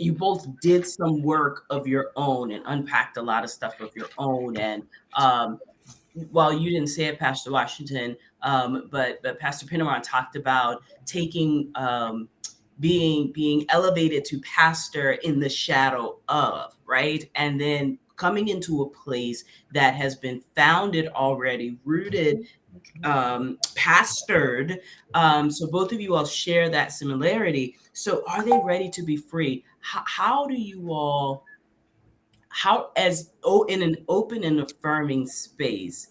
you both did some work of your own and unpacked a lot of stuff of your own. And while you didn't say it, Pastor Washington, but Pastor Pinnerman talked about taking, being elevated to pastor in the shadow of, right? And then coming into a place that has been founded already, rooted, pastored. So both of you all share that similarity. So are they ready to be free? How do you all, in an open and affirming space,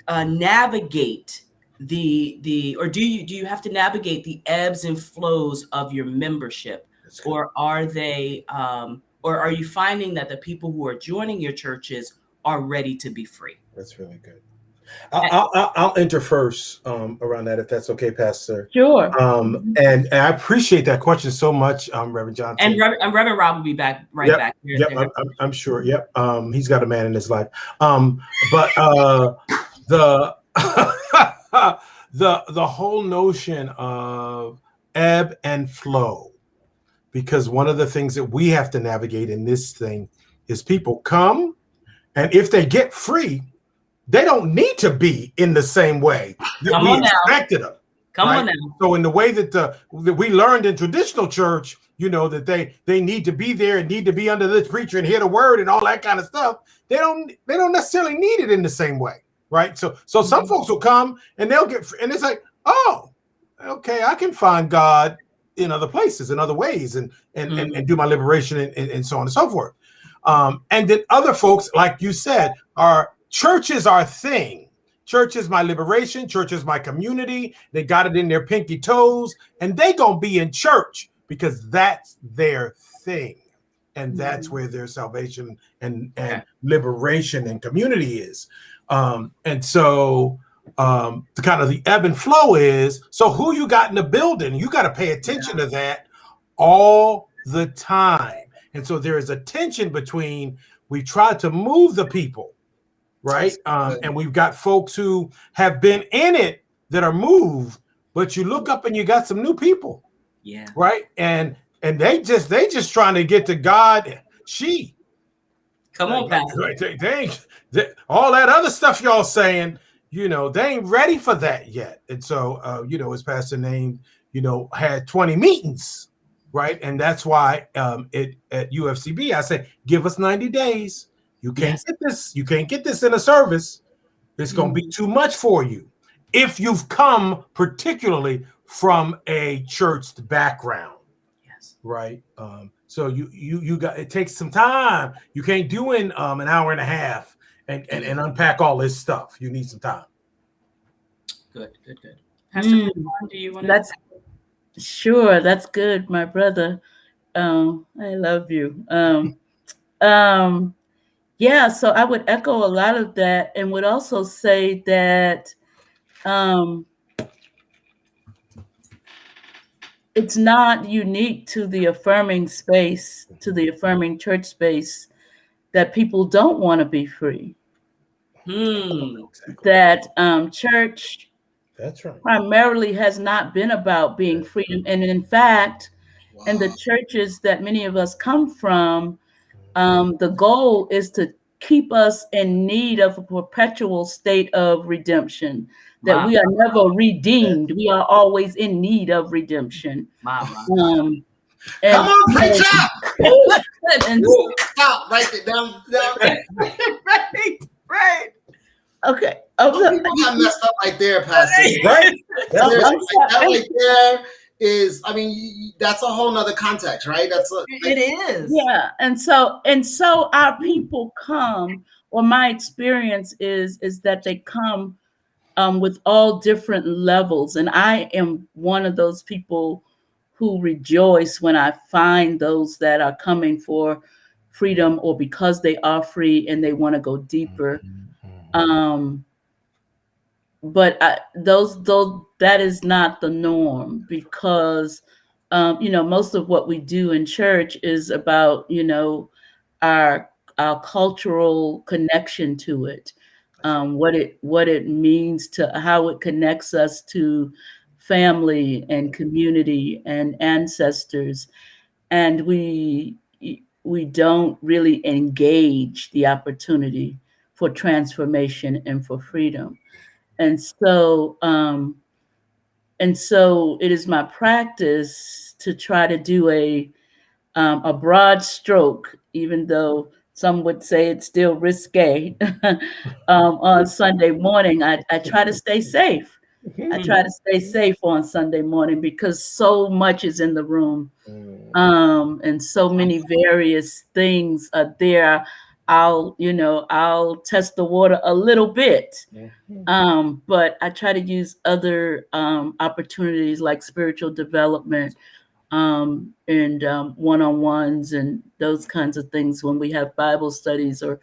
navigate or do you have to navigate the ebbs and flows of your membership, or are they, or are you finding that the people who are joining your churches are ready to be free? That's really good. I'll enter first around that, if that's okay, Pastor. Sure. And I appreciate that question so much, Reverend Johnson. And Reverend Rob will be back back here. Yep, I'm sure. Yep. He's got a man in his life. But the the whole notion of ebb and flow, because one of the things that we have to navigate in this thing is people come, and if they get free, they don't need to be in the same way that we expected them. Come on now. So in the way that we learned in traditional church, that they need to be there and need to be under this preacher and hear the word and all that kind of stuff. They don't necessarily need it in the same way, right? So some folks will come and they'll get, and it's like, oh, okay, I can find God in other places, in other ways, and do my liberation and so on and so forth. And then other folks, like you said, church is our thing. Church is my liberation. Church is my community. They got it in their pinky toes, and they gonna be in church because that's their thing, and that's where their salvation and liberation and community is. And so the kind of the ebb and flow is, so who you got in the building, you got to pay attention to that all the time. And so there is a tension between, we try to move the people, right? And we've got folks who have been in it that are moved, but you look up and you got some new people. Yeah. Right. And they just trying to get to God. Come on, Pastor. They all that other stuff y'all saying, they ain't ready for that yet. And so, as Pastor named, had 20 meetings, right? And that's why at UFCB, I said, give us 90 days. You can't get this. You can't get this in a service. It's going to be too much for you if you've come particularly from a church background. Yes. Right. So you got, it takes some time. You can't do in an hour and a half and unpack all this stuff. You need some time. Good. Pastor Penteron, do you want to? That's sure. That's good, my brother. I love you. Yeah, so I would echo a lot of that, and would also say that it's not unique to the affirming space, to the affirming church space, that people don't want to be free. That church That's right. primarily has not been about being freedom. And in fact, in the churches that many of us come from, the goal is to keep us in need of a perpetual state of redemption, that we are never redeemed. We are always in need of redemption. Come on, preacher! Stop, write it down. Right. Okay. People got messed up right there, Pastor. Right? That right there is, I mean, that's a whole nother context, right? It is. Yeah. And so our people come, or my experience is that they come with all different levels. And I am one of those people who rejoice when I find those that are coming for freedom, or because they are free and they want to go deeper. But that is not the norm, because most of what we do in church is about our cultural connection to it, what it means, to how it connects us to family and community and ancestors, and we don't really engage the opportunity for transformation and for freedom. And so it is my practice to try to do a broad stroke, even though some would say it's still risque. On Sunday morning, I try to stay safe. I try to stay safe on Sunday morning, because so much is in the room, and so many various things are there. I'll test the water a little bit, but I try to use other opportunities like spiritual development, and one-on-ones and those kinds of things when we have Bible studies, or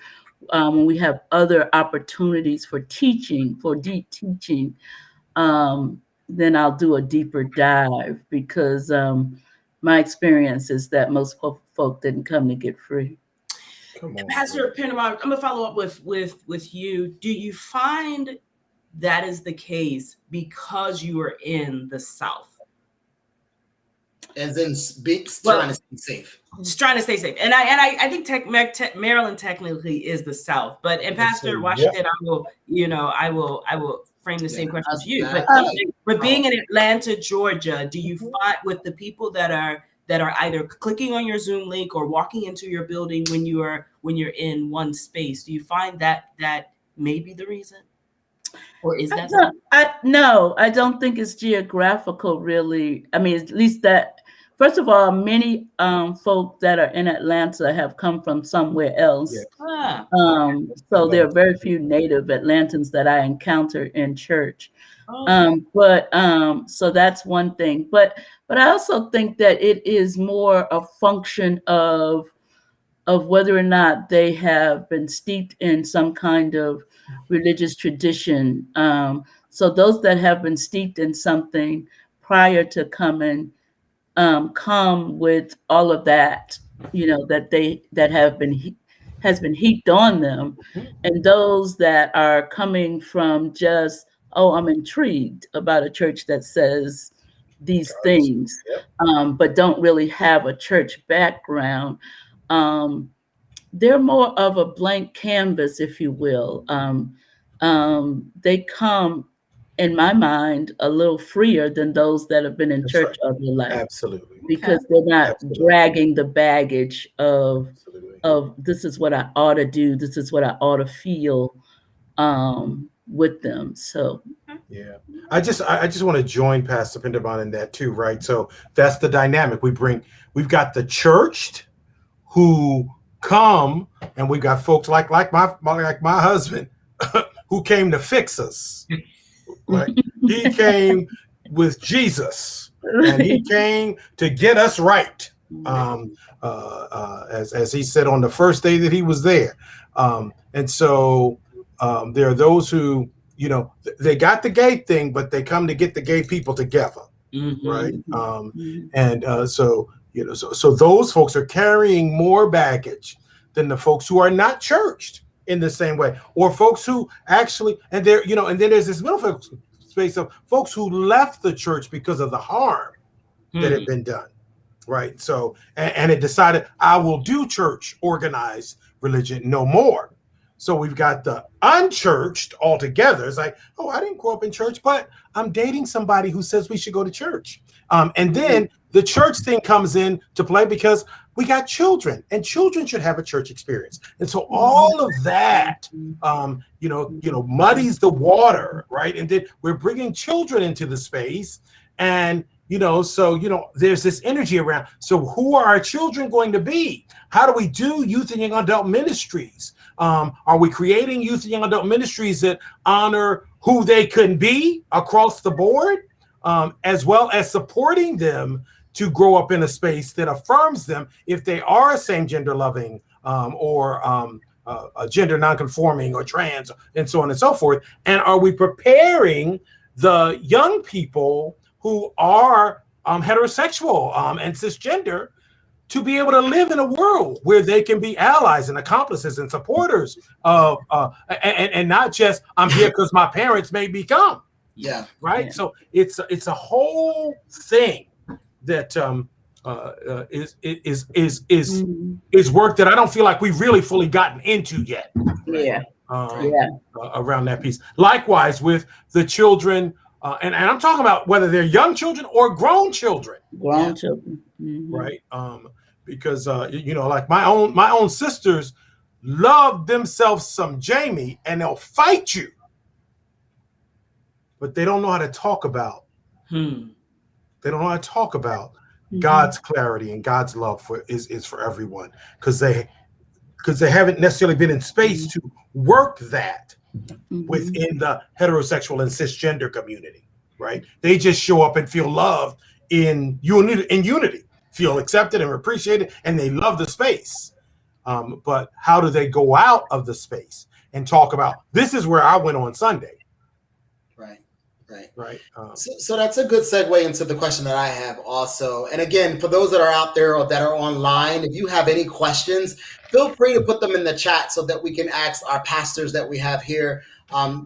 when we have other opportunities for teaching, for deep teaching. Then I'll do a deeper dive, because my experience is that most folk didn't come to get free. Pastor Penteron, I'm gonna follow up with you. Do you find that is the case because you are in the South? As in trying to stay safe. Just trying to stay safe. And I think Maryland technically is the South, but in Pastor Washington, I will frame the same question to you. But being in Atlanta, Georgia, do you find with the people that are either clicking on your Zoom link or walking into your building when you're in one space, do you find that may be the reason? Or is that no, I don't think it's geographical, really. I mean, at least that, first of all, many folk that are in Atlanta have come from somewhere else. So there are very few native Atlantans that I encounter in church. So that's one thing. But I also think that it is more a function of whether or not they have been steeped in some kind of religious tradition. So those that have been steeped in something prior to coming come with all of that, that has been heaped on them. And those that are coming from just, I'm intrigued about a church that says these things, but don't really have a church background. They're more of a blank canvas, if you will. They come, in my mind, a little freer than those that have been in church all their life. Absolutely. Because they're not dragging the baggage of this is what I ought to do, this is what I ought to feel with them. So yeah, I just want to join Pastor Penteron in that too, right? So that's the dynamic we've got the churched who come, and we got folks like my husband who came to fix us, right? He came with Jesus, and he came to get us right. As he said on the first day that he was there. And so there are those who, they got the gay thing, but they come to get the gay people together. Right. So those folks are carrying more baggage than the folks who are not churched in the same way, or folks who actually, and then there's this middle space of folks who left the church because of the harm that had been done. Right. So, and it decided, I will do church organized religion no more. So we've got the unchurched altogether. It's like, oh, I didn't grow up in church, but I'm dating somebody who says we should go to church. And then the church thing comes in to play because we got children, and children should have a church experience. And so all of that, muddies the water, right? And then we're bringing children into the space, and there's this energy around. So who are our children going to be? How do we do youth and young adult ministries? Are we creating youth and young adult ministries that honor who they can be across the board, as well as supporting them to grow up in a space that affirms them if they are same gender loving or gender nonconforming or trans and so on and so forth? And are we preparing the young people who are heterosexual and cisgender to be able to live in a world where they can be allies and accomplices and supporters of, and not just, I'm here because my parents made me come. Yeah. Right. Yeah. So it's a whole thing that is work that I don't feel like we've really fully gotten into yet. Yeah. Around that piece. Likewise with the children. And I'm talking about whether they're young children or grown children. Grown children. Right. Because like my own sisters love themselves some Jamie, and they'll fight you, but they don't know how to talk about. They don't know how to talk about God's clarity and God's love is for everyone, because they haven't necessarily been in space to work that within the heterosexual and cisgender community. Right. They just show up and feel loved in unity. Feel accepted and appreciated, and they love the space. But how do they go out of the space and talk about, this is where I went on Sunday? Right. So that's a good segue into the question that I have also. And again, for those that are out there or that are online, if you have any questions, feel free to put them in the chat so that we can ask our pastors that we have here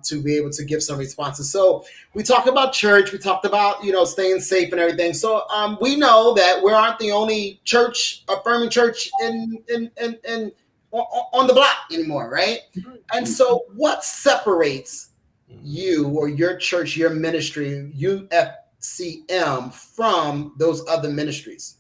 to be able to give some responses. So we talked about church, we talked about, staying safe and everything. So we know that we aren't the only church, affirming church on the block anymore, right? And so what separates you or your church, your ministry, UFCM, from those other ministries?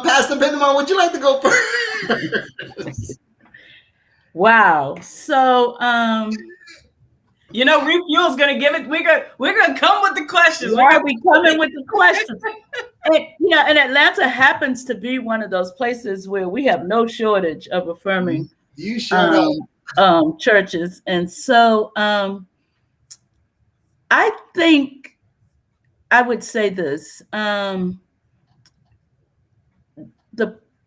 Pastor Benjamin, would you like to go first? Wow. So, Refuel's gonna give it. We're gonna come with the questions. Why are we coming with the questions? And Atlanta happens to be one of those places where we have no shortage of affirming churches, and so I think I would say this.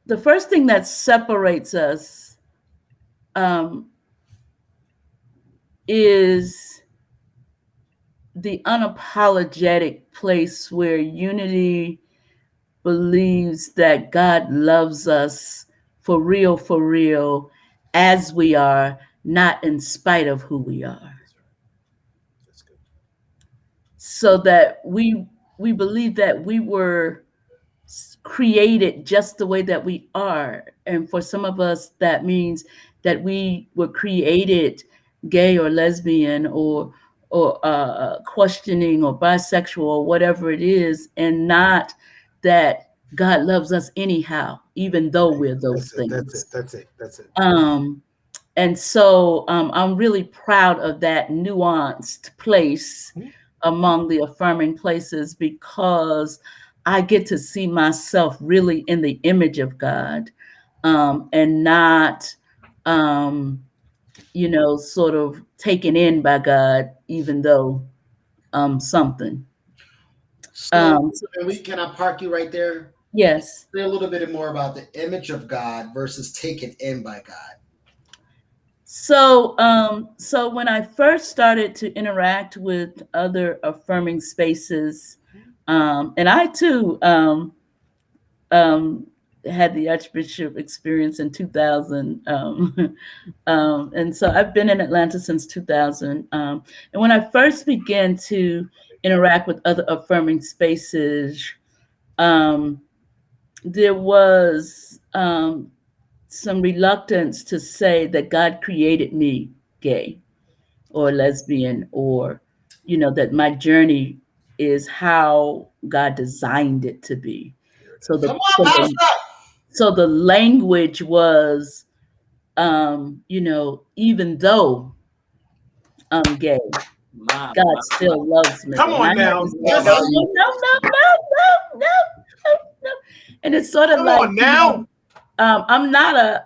The first thing that separates us is the unapologetic place where unity believes that God loves us for real, as we are, not in spite of who we are. That's good. So that we believe that we were created just the way that we are. And for some of us, that means that we were created gay or lesbian or questioning or bisexual or whatever it is, and not that God loves us anyhow, even though we're those things. That's it. And so I'm really proud of that nuanced place among the affirming places, because I get to see myself really in the image of God, and not sort of taken in by God, even though something. So can I park you right there? Yes. Say a little bit more about the image of God versus taken in by God. So when I first started to interact with other affirming spaces, and I too had the Archbishop experience in 2000. And so I've been in Atlanta since 2000. And when I first began to interact with other affirming spaces, there was some reluctance to say that God created me gay or lesbian, or, that my journey is how God designed it to be. So the language was, even though I'm gay, God still loves me. Come on now. No. And it's sort of Come like, on now. I'm not a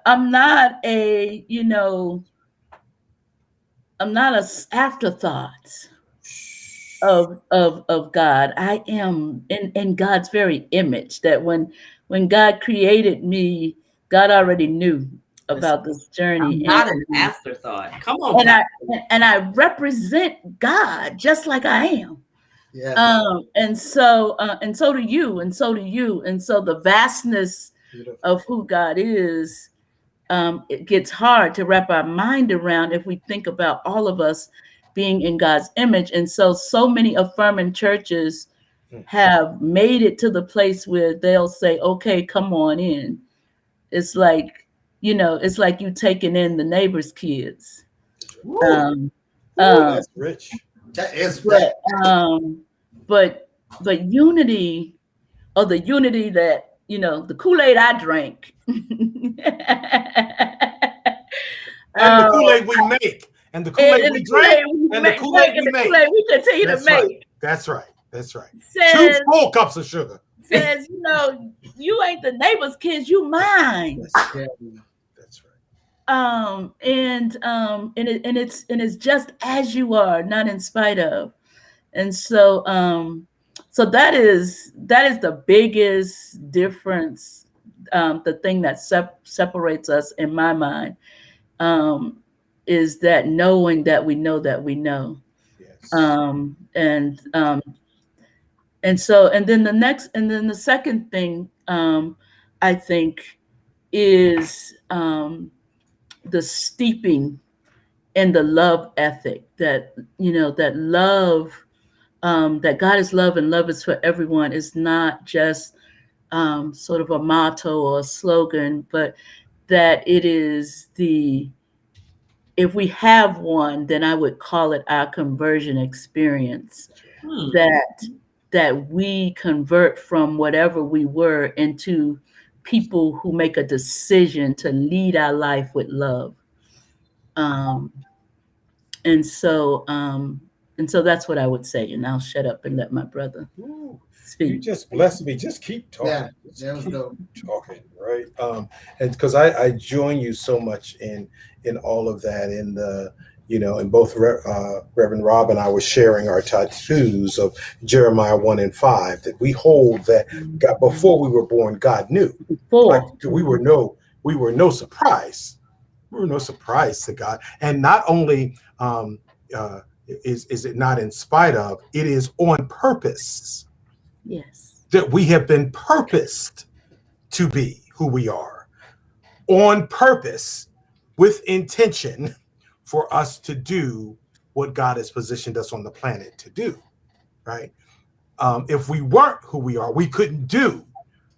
afterthought of God. I am in God's very image, that when God created me, God already knew about this journey. I'm not an afterthought. Come on. And I represent God just like I am. Yeah. And so do you, and so do you. And so the vastness of who God is, it gets hard to wrap our mind around if we think about all of us being in God's image. And so many affirming churches have made it to the place where they'll say, okay, come on in. It's like, it's like you taking in the neighbor's kids. That's rich. That is but unity, or the unity that, the Kool-Aid I drank. And the Kool-Aid we make. And the Kool-Aid we drink. And the Kool-Aid we make. We continue to make. That's right. That's right. Says, 2 full cups of sugar. Says, you ain't the neighbor's kids, you mine. That's right. And it's just as you are, not in spite of. And so that is the biggest difference, the thing that separates us in my mind, is that knowing that we know that we know. Yes. And then the second thing, I think, is the steeping in the love ethic, that that love, that God is love and love is for everyone, is not just sort of a motto or a slogan, but that it is if we have one, then I would call it our conversion experience. That we convert from whatever we were into people who make a decision to lead our life with love. And so that's what I would say. And I'll shut up and let my brother speak. You just blessed me. Just keep talking. Yeah, that was dope. Talking, right? And because I join you so much in all of that, in the and both Reverend Rob and I were sharing our tattoos of Jeremiah 1:5, that we hold that God, before we were born, God knew. Like, we were no surprise. We were no surprise to God. And not only is it not in spite of, it is on purpose. Yes. That we have been purposed to be who we are, on purpose, with intention, for us to do what God has positioned us on the planet to do, right? If we weren't who we are, we couldn't do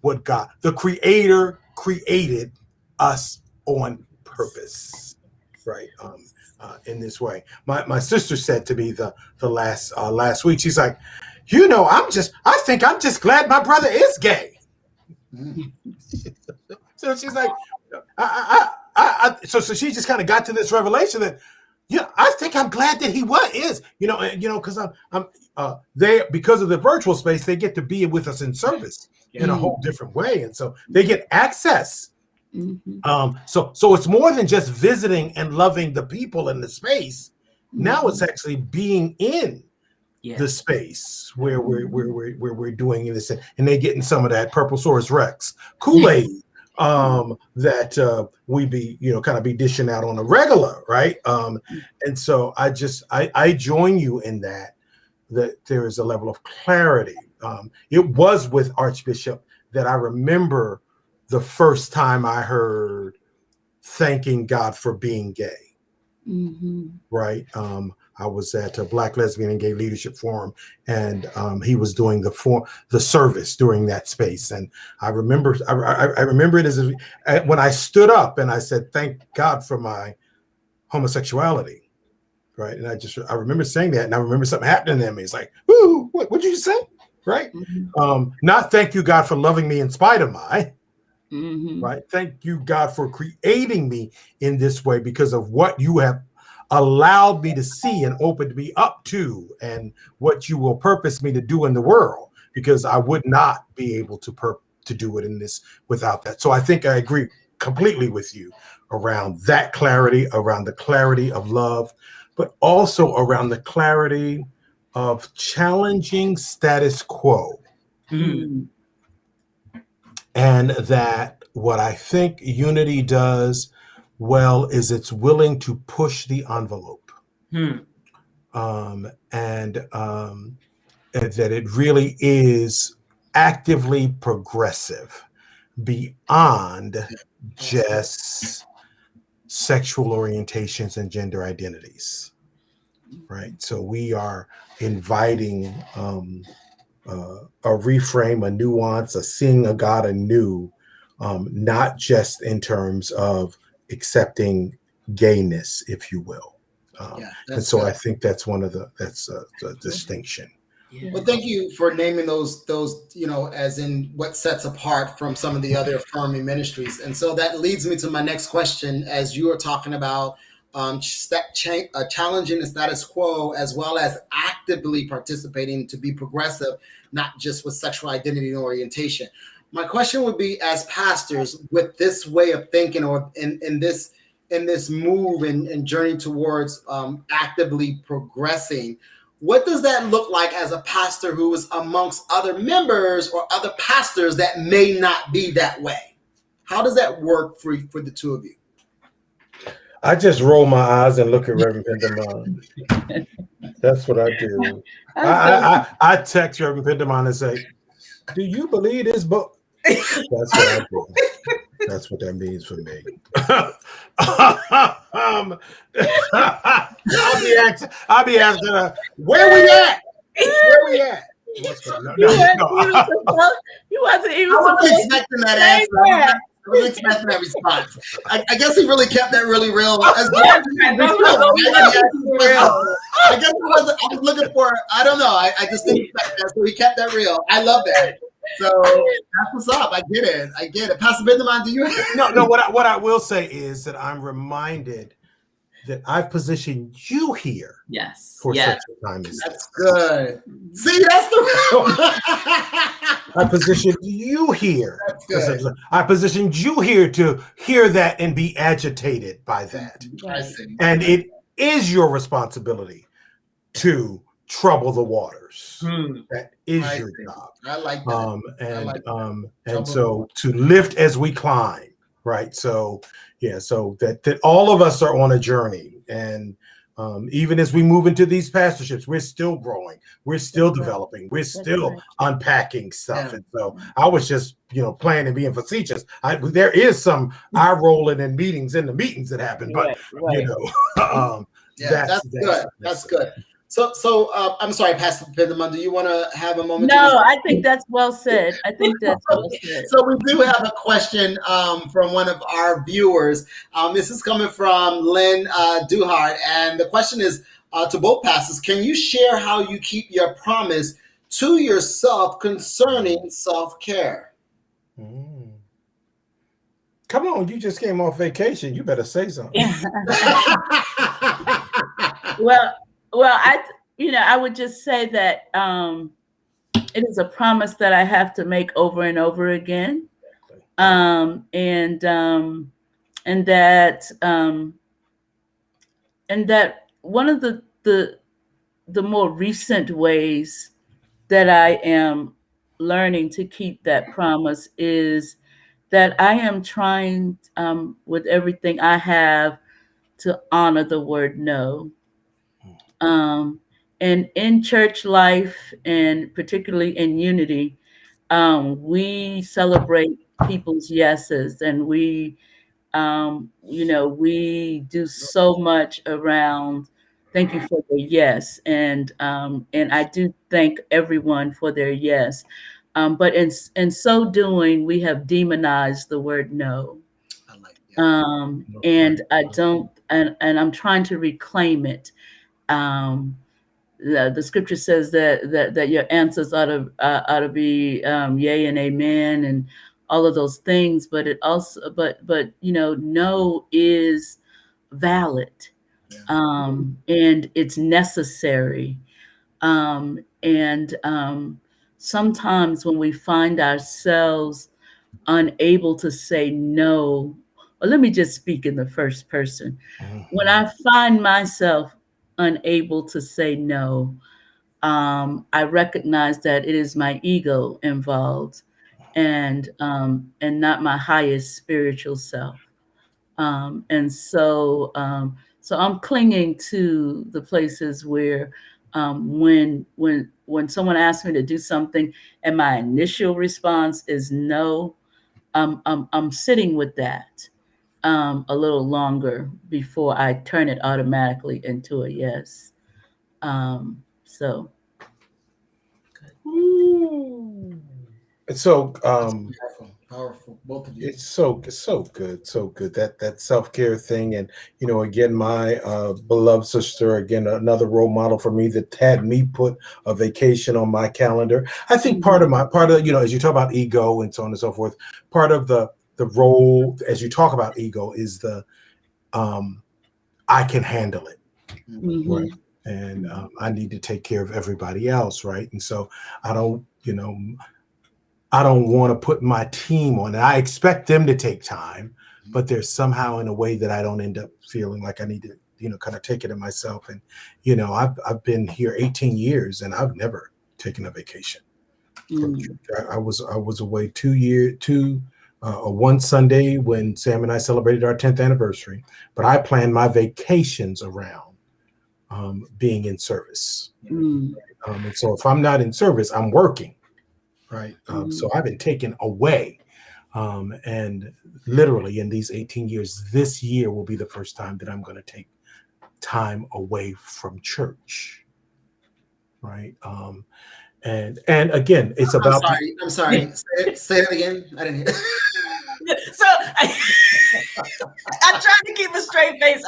what God, the Creator, created us on purpose, right? In this way. My sister said to me the last week, she's like, I think I'm just glad my brother is gay. So she's like, so she just kind of got to this revelation that, I think I'm glad that he is, because I'm they, because of the virtual space, they get to be with us in service in a whole different way. And so they get access So it's more than just visiting and loving the people in the space. Now it's actually being in the space where we're doing this, and they're getting some of that Purplesaurus Rex Kool-Aid that we be kind of be dishing out on a regular, right? And so I join you in that there is a level of clarity. It was with Archbishop that I remember the first time I heard thanking God for being gay. Right. I was at a Black Lesbian and Gay Leadership Forum, and he was doing the service during that space. And I remember it as when I stood up and I said, "Thank God for my homosexuality." Right. And I remember saying that, and I remember something happening to me. It's like, "Ooh, what did you say?" Right. Not thank you, God, for loving me in spite of my. Right. Thank you, God, for creating me in this way because of what you have allowed me to see and opened me up to, and what you will purpose me to do in the world, because I would not be able to do it in this without that. So I think I agree completely with you around that clarity, around the clarity of love, but also around the clarity of challenging status quo. And that what I think unity does well is it's willing to push the envelope. And that it really is actively progressive beyond just sexual orientations and gender identities. Right. So we are inviting a reframe, a nuance, a seeing a God anew, not just in terms of accepting gayness, if you will. And so good. I think that's the distinction. Well, thank you for naming those, as in what sets apart from some of the other affirming ministries. And so that leads me to my next question, as you are talking about challenging the status quo, as well as actively participating to be progressive, not just with sexual identity and orientation. My question would be, as pastors, with this way of thinking, or in this move and journey towards actively progressing, what does that look like as a pastor who is amongst other members or other pastors that may not be that way? How does that work for the two of you? I just roll my eyes and look at Reverend Penderman. That's what I do. I text Reverend Penderman and say, "Do you believe this book?" That's what I do. That's what that means for me. I'll be asking her, "Where we at? Where we at?" You wasn't even expecting that answer. I was expecting that response. I guess he really kept that really real. I was looking for, I don't know. I just didn't expect that. So he kept that real. I love that. So that's what's up. I get it. Pastor Benjamin, do you? No. What I will say is that I'm reminded that I've positioned you here. Yes. For such a time as that's good. See, that's the real. I positioned you here. That's good. I positioned you here to hear that and be agitated by that. I see. And it is your responsibility to trouble the waters. That is your job. I like that. And so to lift as we climb, right? So so that all of us are on a journey, and even as we move into these pastorships, we're still growing, we're still developing, we're still unpacking stuff. And so I was just playing and being facetious. There is some eye rolling and meetings in the meetings that happen, but that's good. So I'm sorry, Pastor Penderman, do you want to have a moment? No, I think that's well said. So we do have a question from one of our viewers. This is coming from Lynn Duhart, and the question is to both pastors: can you share how you keep your promise to yourself concerning self-care? Come on, you just came off vacation. You better say something. Well, I would just say that it is a promise that I have to make over and over again. and that one of the more recent ways that I am learning to keep that promise is that I am trying with everything I have to honor the word no. Um, and in church life, and particularly in unity, we celebrate people's yeses, and we do so much around thank you for the yes, and I do thank everyone for their yes, but in so doing, we have demonized the word no, I like that. and I don't, and I'm trying to reclaim it. Um, the scripture says that your answers ought to be yea and amen and all of those things, but it also but no is valid, and it's necessary, and sometimes when we find ourselves unable to say no, or let me just speak in the first person. When I find myself unable to say no, I recognize that it is my ego involved, and not my highest spiritual self. So I'm clinging to the places where, when someone asks me to do something, and my initial response is no, I'm sitting with that a little longer before I turn it automatically into a yes. So And so Powerful, both of you. it's so good, so good, that self-care thing. And again, my beloved sister, again, another role model for me, that had me put a vacation on my calendar. I think part of as you talk about ego and so on and so forth, part of the role as you talk about ego is the I can handle it, right? And I need to take care of everybody else, right? And so I don't want to put my team on it. I expect them to take time, but there's somehow in a way that I don't end up feeling like I need to, kind of take it in myself. And, I've been here 18 years and I've never taken a vacation. I was away one Sunday when Sam and I celebrated our 10th anniversary, but I planned my vacations around being in service. And so if I'm not in service, I'm working. Right. So I've been taken away. And literally in these 18 years, this year will be the first time that I'm going to take time away from church. Right. And again, it's about. I'm sorry. Say it again. I didn't hear. So I'm trying to keep a straight face.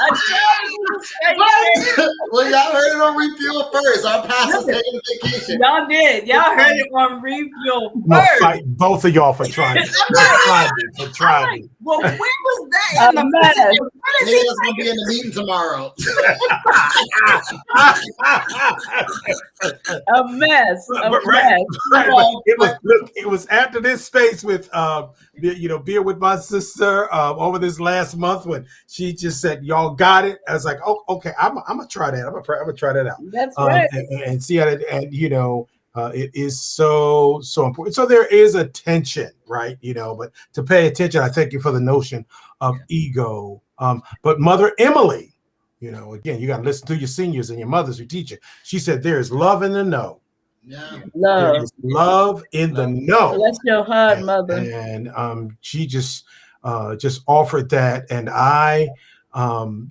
Well, y'all heard it on Refuel first. Our pastor's taking a vacation. Y'all did. Y'all heard it on Refuel first. Fight both of y'all for trying. for trying. Well, when was that? Maybe that's gonna be in the meeting tomorrow. A mess. It was after this space with being with my sister over this last month when she just said, "Y'all got it." I was like, "Oh, okay, I'm gonna try that. I'm gonna try that out." That's right. And see how it, and it is so important. So there is a tension, right? But to pay attention, I thank you for the notion of ego. But Mother Emily, again, you got to listen to your seniors and your mothers who teach you. She said there is love in the no. Yeah. There is love in the no. Bless your heart, Mother. And she just offered that, and I.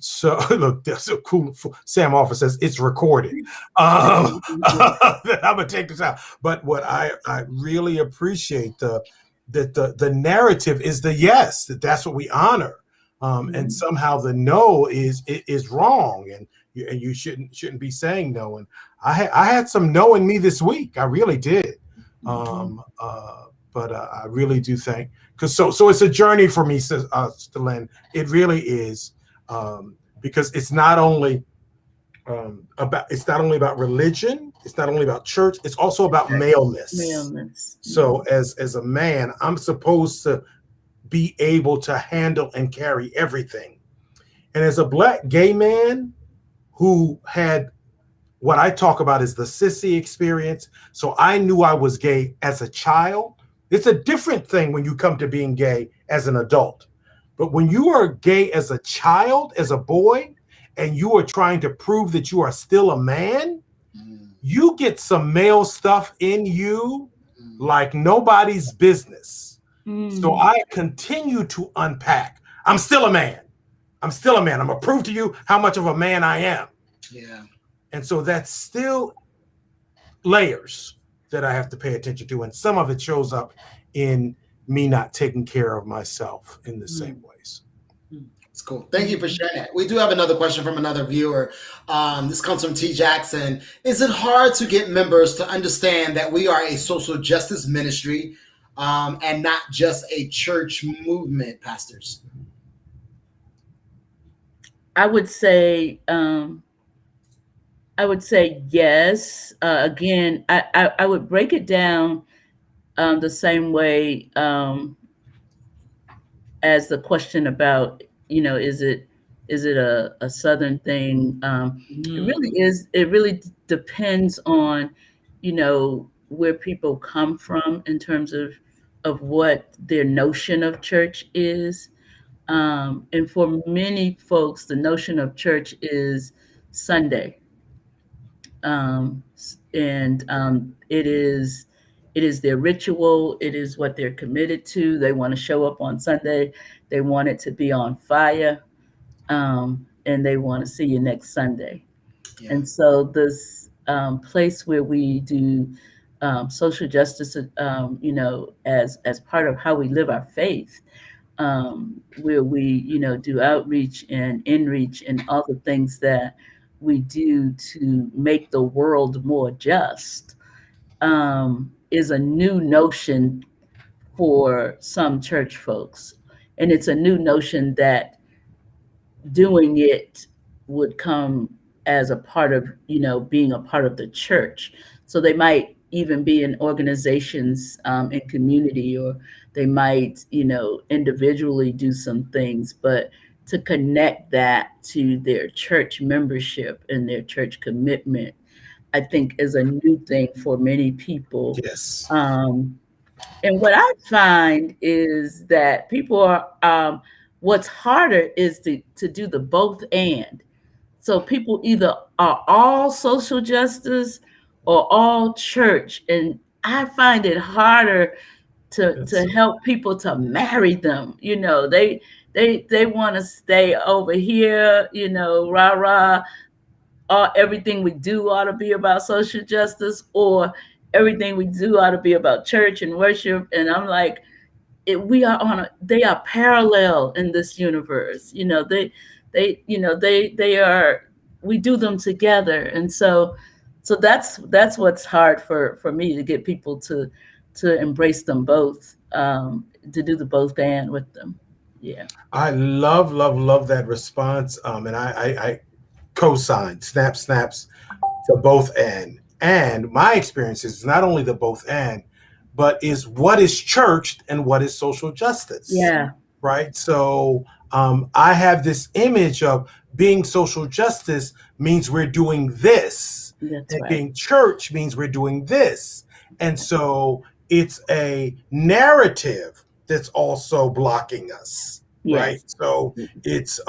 So look, that's a cool. Sam Offer says it's recorded. I'm gonna take this out. But what I really appreciate that the narrative is the yes, that's what we honor. And somehow the no is wrong, and you shouldn't be saying no. And I had some no in me this week. I really did. But I really do think, because so it's a journey for me, Lynn. It really is, because it's not only about religion, it's not only about church, it's also about maleness. So as a man, I'm supposed to be able to handle and carry everything. And as a Black gay man who had what I talk about is the sissy experience, so I knew I was gay as a child. It's a different thing when you come to being gay as an adult. But when you are gay as a child, as a boy, and you are trying to prove that you are still a man, you get some male stuff in you like nobody's business. So I continue to unpack. I'm still a man. I'm still a man. I'm going to prove to you how much of a man I am. Yeah. And so that's still layers that I have to pay attention to. And some of it shows up in me not taking care of myself in the same ways. It's cool. Thank you for sharing that. We do have another question from another viewer. This comes from T. Jackson. Is it hard to get members to understand that we are a social justice ministry and not just a church movement, pastors? I would say yes. Again, I would break it down the same way as the question about, is it a Southern thing? It really is. It really depends on, where people come from in terms of what their notion of church is. And for many folks, the notion of church is Sunday. It is their ritual. It is what they're committed to. They want to show up on Sunday. They want it to be on fire. And they want to see you next Sunday. Yeah. And so this place where we do social justice, as part of how we live our faith, where we, do outreach and inreach and all the things that we do to make the world more just, is a new notion for some church folks. And it's a new notion that doing it would come as a part of, being a part of the church. So they might even be in organizations in community, or they might, individually do some things, but to connect that to their church membership and their church commitment, I think is a new thing for many people. Yes. And what I find is that people are, what's harder is to do the both and. So people either are all social justice or all church. And I find it harder to help people to marry them. They want to stay over here, rah, everything we do ought to be about social justice, or everything we do ought to be about church and worship. And I'm like, they are parallel in this universe. They are, we do them together. And so that's what's hard for me, to get people to embrace them both, to do the both and with them. Yeah. I love that response. And I co-sign snaps to both and my experience is not only the both and, but is what is church and what is social justice. Yeah. Right. So I have this image of being social justice means we're doing this. That's and right. Being church means we're doing this. And so it's a narrative that's also blocking us. Yes. Right. So it's,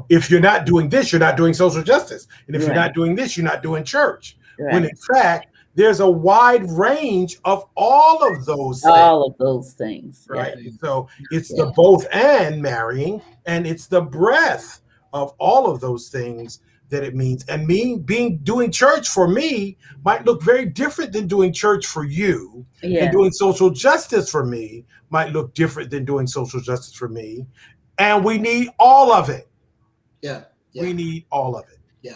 if you're not doing this, you're not doing social justice. And if you're not doing this, you're not doing church. Right. When in fact, there's a wide range of all of those things. All of those things. Right. Yeah. So it's the both and marrying, and it's the breadth of all of those things that it means. And doing church for me might look very different than doing church for you. Yeah. And doing social justice for me might look different than doing social justice for me. And we need all of it. Yeah. We need all of it. Yeah.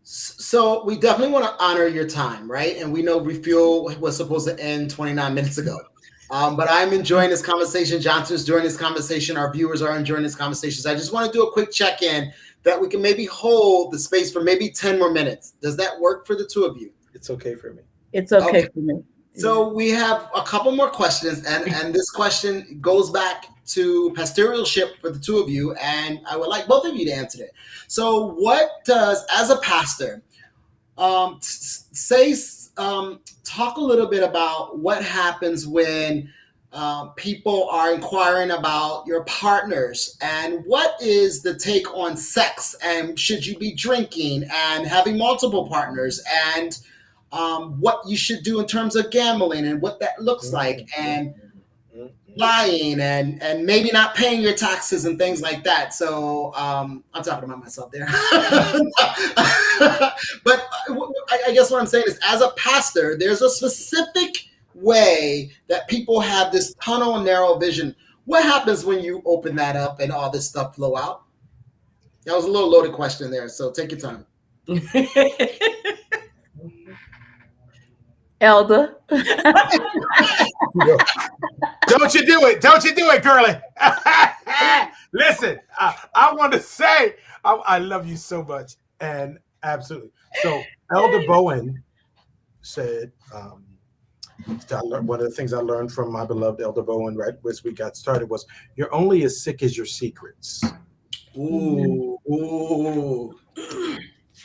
So we definitely want to honor your time, right? And we know Refuel was supposed to end 29 minutes ago. But I'm enjoying this conversation. Johnson's enjoying this conversation. Our viewers are enjoying this conversation. So I just want to do a quick check-in that we can maybe hold the space for maybe 10 more minutes. Does that work for the two of you? It's okay for me. It's okay for me. So we have a couple more questions, and this question goes back to pastoralship for the two of you, and I would like both of you to answer it. So, what does, as a pastor, talk a little bit about what happens when people are inquiring about your partners, and what is the take on sex, and should you be drinking and having multiple partners, and what you should do in terms of gambling and what that looks like, and lying, and maybe not paying your taxes and things like that. So I'm talking about myself there. But I guess what I'm saying is, as a pastor, there's a specific way that people have this tunnel and narrow vision. What happens when you open that up and all this stuff flow out? That was a little loaded question there, so take your time. Elder. Don't you do it. Don't you do it, girlie. Listen, I want to say I love you so much. And absolutely. So Elder Bowen said, one of the things I learned from my beloved Elder Bowen right as we got started was, you're only as sick as your secrets. Ooh.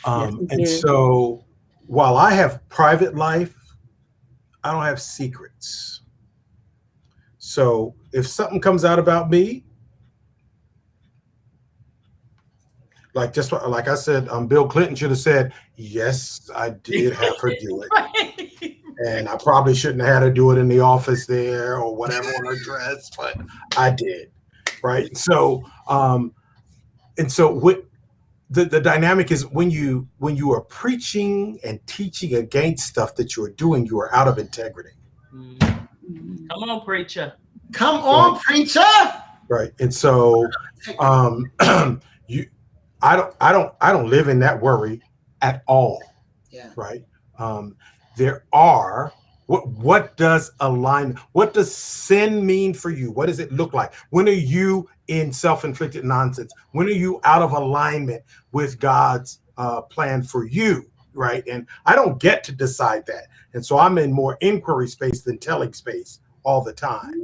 And so while I have private life, I don't have secrets. So if something comes out about me, like I said, Bill Clinton should have said, yes, I did have her do it. And I probably shouldn't have had her do it in the office there or whatever on her dress, but I did. Right. So, and so what the dynamic is, when you are preaching and teaching against stuff that you are doing, you are out of integrity. Come on, preacher. Come on, preacher. Right. And so I don't live in that worry at all. Yeah. Right. There are what does sin mean for you? What does it look like? When are you in self-inflicted nonsense? When are you out of alignment with God's plan for you? Right. And I don't get to decide that. And so I'm in more inquiry space than telling space all the time.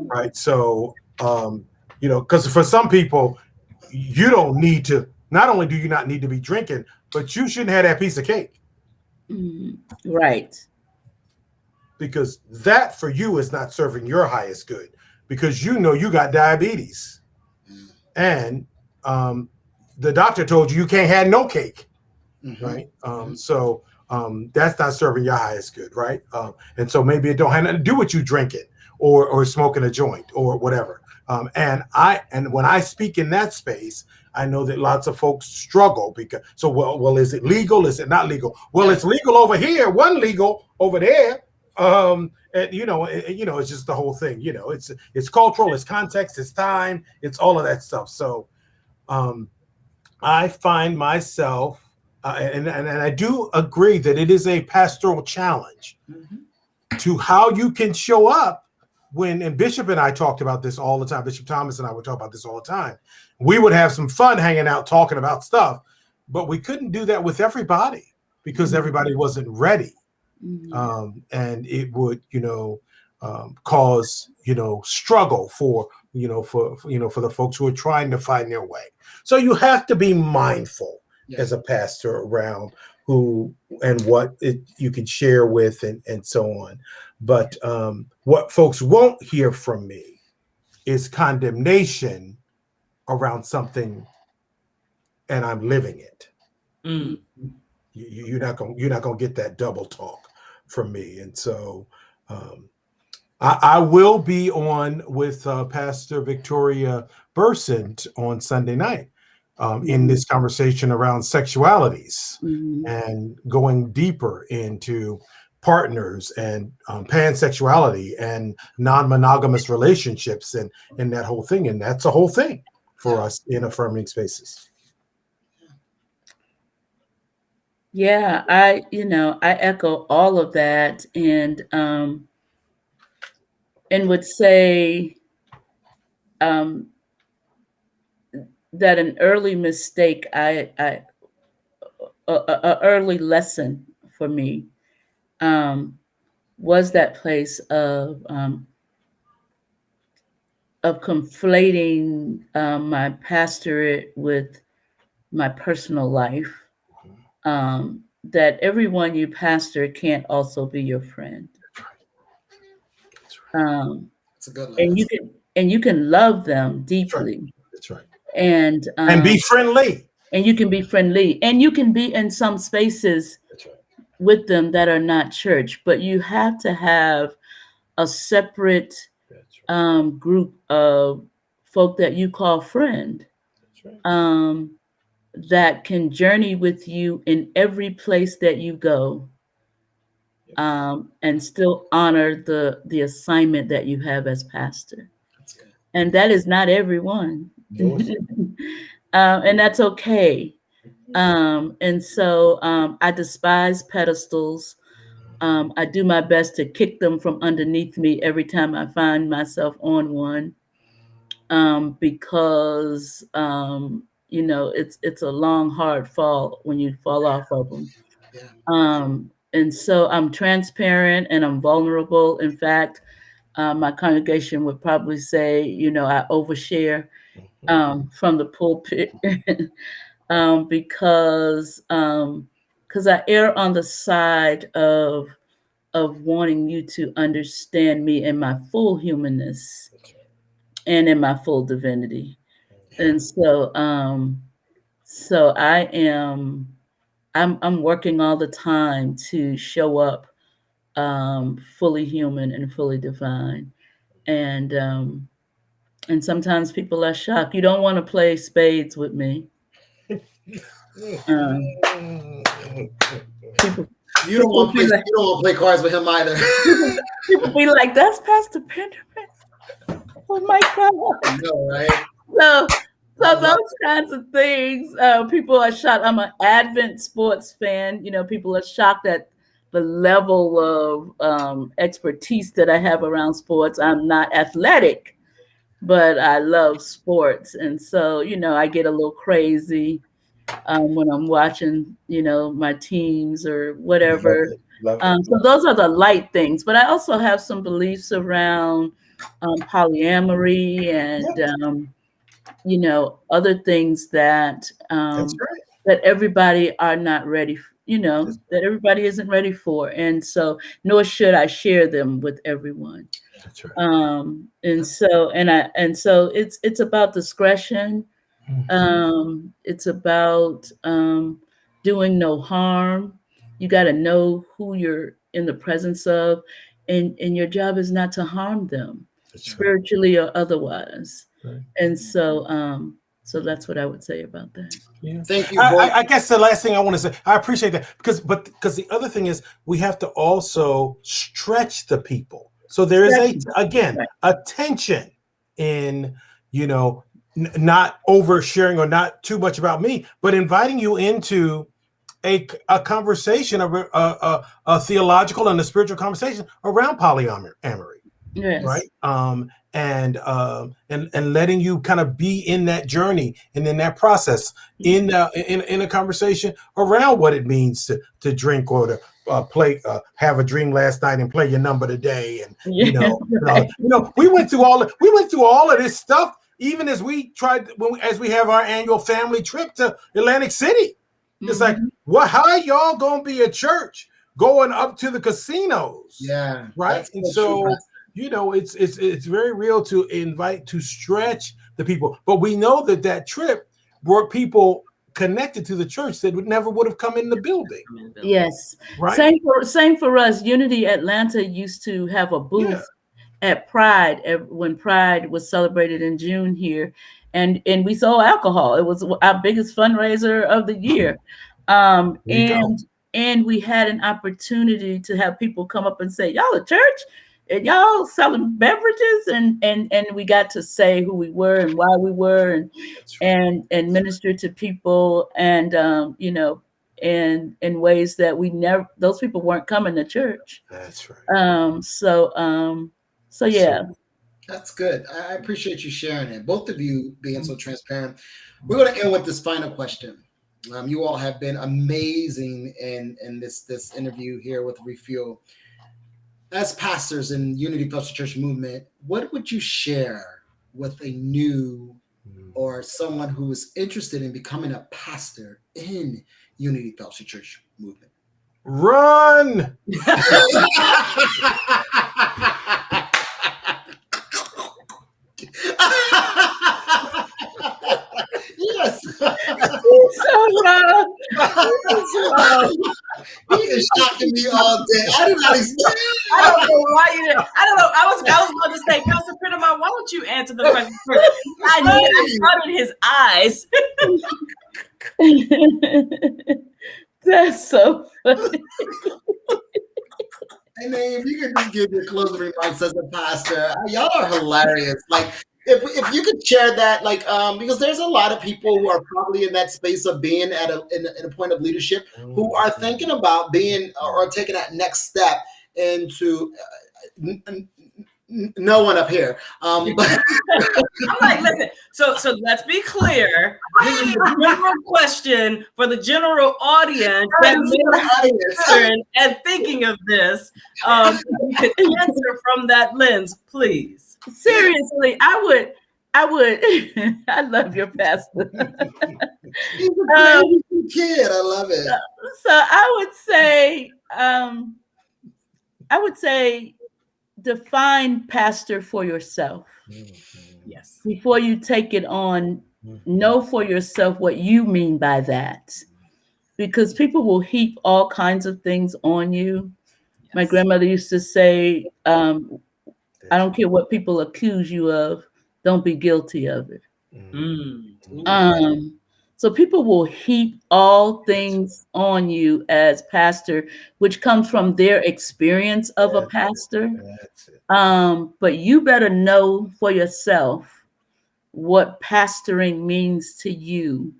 Right. So, because for some people, you don't need to, not only do you not need to be drinking, but you shouldn't have that piece of cake. Right. Because that for you is not serving your highest good, because you got diabetes and the doctor told you can't have no cake. Right. So that's not serving your highest good. Right. And so maybe it don't have nothing to do with you drinking or smoking a joint or whatever. And when I speak in that space, I know that lots of folks struggle because, well, is it legal? Is it not legal? Well, it's legal over here, one legal over there. And it's just the whole thing. It's cultural, it's context, it's time, it's all of that stuff. So I find myself, and I do agree that it is a pastoral challenge to how you can show up when, and Bishop and I talked about this all the time. Bishop Thomas and I would talk about this all the time. We would have some fun hanging out, talking about stuff, but we couldn't do that with everybody because everybody wasn't ready. And it would, cause, struggle for the folks who are trying to find their way. So you have to be mindful as a pastor around who and what you can share with and so on. But what folks won't hear from me is condemnation around something, and I'm living it. You're not gonna get that double talk from me. And so I will be on with Pastor Victoria Bursant on Sunday night in this conversation around sexualities and going deeper into partners and pansexuality and non-monogamous relationships and that whole thing. And that's a whole thing for us in Affirming Spaces. Yeah, I echo all of that, and would say that an early mistake, a early lesson for me was that place of conflating my pastorate with my personal life. That everyone you pastor can't also be your friend. It's a good And lesson. you can love them deeply. That's right. And be friendly. And you can be friendly, and you can be in some spaces with them that are not church, but you have to have a separate group of folk that you call friend, that can journey with you in every place that you go, and still honor the assignment that you have as pastor. And that is not everyone. And that's okay. And so I despise pedestals. I do my best to kick them from underneath me every time I find myself on one, because it's a long, hard fall when you fall off of them. And so I'm transparent and I'm vulnerable. In fact, my congregation would probably say, I overshare from the pulpit. Because I err on the side of wanting you to understand me in my full humanness and in my full divinity. And so I'm working all the time to show up fully human and fully divine. And sometimes people are shocked. You don't want to play spades with me. You don't want to play cards with him either. People be like, "That's Pastor Penderman." Oh my God! I know, right? So those kinds of things. People are shocked. I'm an Advent sports fan. People are shocked at the level of expertise that I have around sports. I'm not athletic, but I love sports, and so I get a little crazy when I'm watching, my teams or whatever. So those are the light things. But I also have some beliefs around polyamory and other things that that everybody are not ready. That everybody isn't ready for, and so nor should I share them with everyone. That's right. And so it's about discretion. It's about doing no harm. You got to know who you're in the presence of, and your job is not to harm them, spiritually or otherwise. Right. And so that's what I would say about that. Yeah. Thank you. I guess the last thing I want to say, I appreciate that because the other thing is we have to also stretch the people. So there is a tension in, not oversharing or not too much about me, but inviting you into a conversation, a theological and a spiritual conversation around polyamory. Yes. Right. And letting you kind of be in that journey and in that process in a conversation around what it means to drink or to play, have a dream last night and play your number today. And, we went through all of this stuff, even as we as we have our annual family trip to Atlantic City. It's like, how are y'all going to be a church going up to the casinos? Yeah. Right. And so true. It's very real to invite, to stretch the people. But we know that trip brought people connected to the church that never would have come in the building. Yes. Right. Same for us. Unity Atlanta used to have a booth at Pride when Pride was celebrated in June here. And we sold alcohol. It was our biggest fundraiser of the year. And we had an opportunity to have people come up and say, "Y'all a church? And y'all selling beverages?" And we got to say who we were and why we were and minister to people and and in ways that those people weren't coming to church. That's right. So yeah. That's good. I appreciate you sharing it. Both of you being so transparent. We're going to end with this final question. You all have been amazing in this interview here with Refuel. as pastors in Unity Fellowship Church movement, what would you share with a new or someone who is interested in becoming a pastor in Unity Fellowship Church movement? Run! Yes. He's so wrong. He's wrong. He is shocking me all day. I did not expect. I don't know why you did. I don't know. I was about to say, Pastor Pinterman, why don't you answer the question first? I saw it in his eyes. That's so funny. And then if you could just give your closing remarks as a pastor, y'all are hilarious. Like if you could share that, like because there's a lot of people who are probably in that space of being at in a point of leadership who are thinking about being or taking that next step into no one up here. I'm like, listen. So let's be clear. This is a general question for the general audience and thinking of this. You could answer from that lens, please. Seriously, I would. I love your pastor. He's a crazy kid. I love it. So I would say define pastor for yourself. Yes. Before you take it on, know for yourself what you mean by that. Because people will heap all kinds of things on you. Yes. My grandmother used to say, I don't care what people accuse you of, don't be guilty of it. So people will heap all things on you as pastor, which comes from their experience of a pastor. But you better know for yourself what pastoring means to you,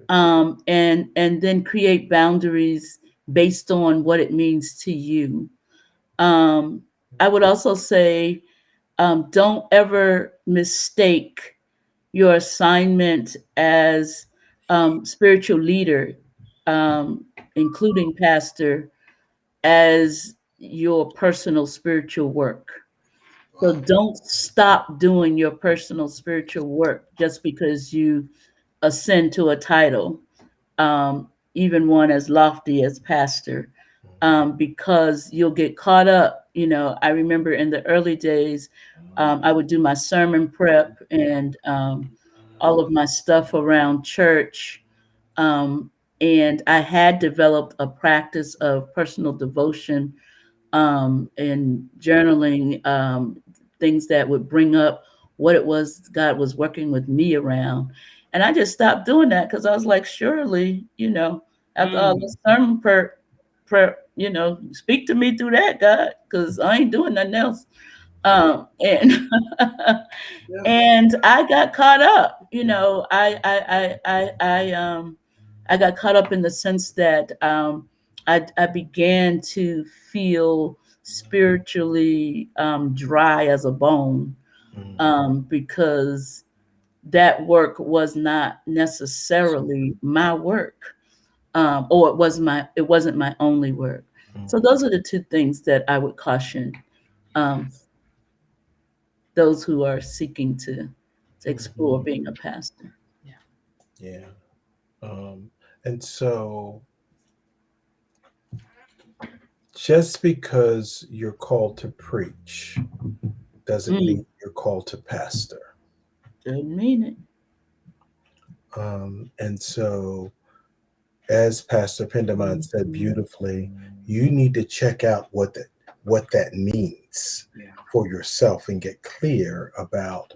and then create boundaries based on what it means to you. I would also say, don't ever mistake your assignment as spiritual leader, including pastor, as your personal spiritual work. So don't stop doing your personal spiritual work just because you ascend to a title, even one as lofty as pastor, because you'll get caught up. You know, I remember in the early days, I would do my sermon prep and all of my stuff around church. And I had developed a practice of personal devotion and journaling, things that would bring up what it was God was working with me around. And I just stopped doing that because I was like, surely, you know, after all the sermon prayer, you know, speak to me through that, God, because I ain't doing nothing else. And I got caught up, you know, I got caught up in the sense that I began to feel spiritually dry as a bone, because that work was not necessarily my work, or it wasn't my only work. So those are the two things that I would caution those who are seeking to explore being a pastor. Yeah. And so just because you're called to preach doesn't mean you're called to pastor. Doesn't mean it. And so, as Pastor Pinderman said beautifully, you need to check out what that means for yourself and get clear about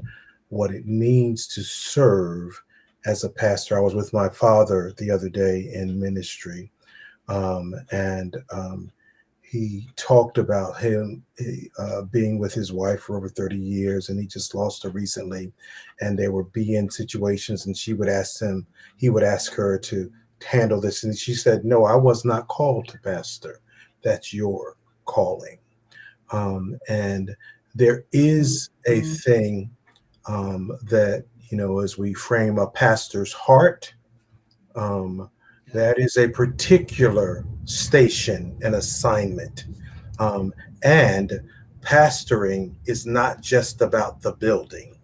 what it means to serve as a pastor. I was with my father the other day in ministry, and he talked about him being with his wife for over 30 years, and he just lost her recently, and they would be in situations, and he would ask her to handle this, and she said, "No, I was not called to pastor. That's your calling." And there is a thing that, you know, as we frame a pastor's heart, that is a particular station and assignment And pastoring is not just about the building.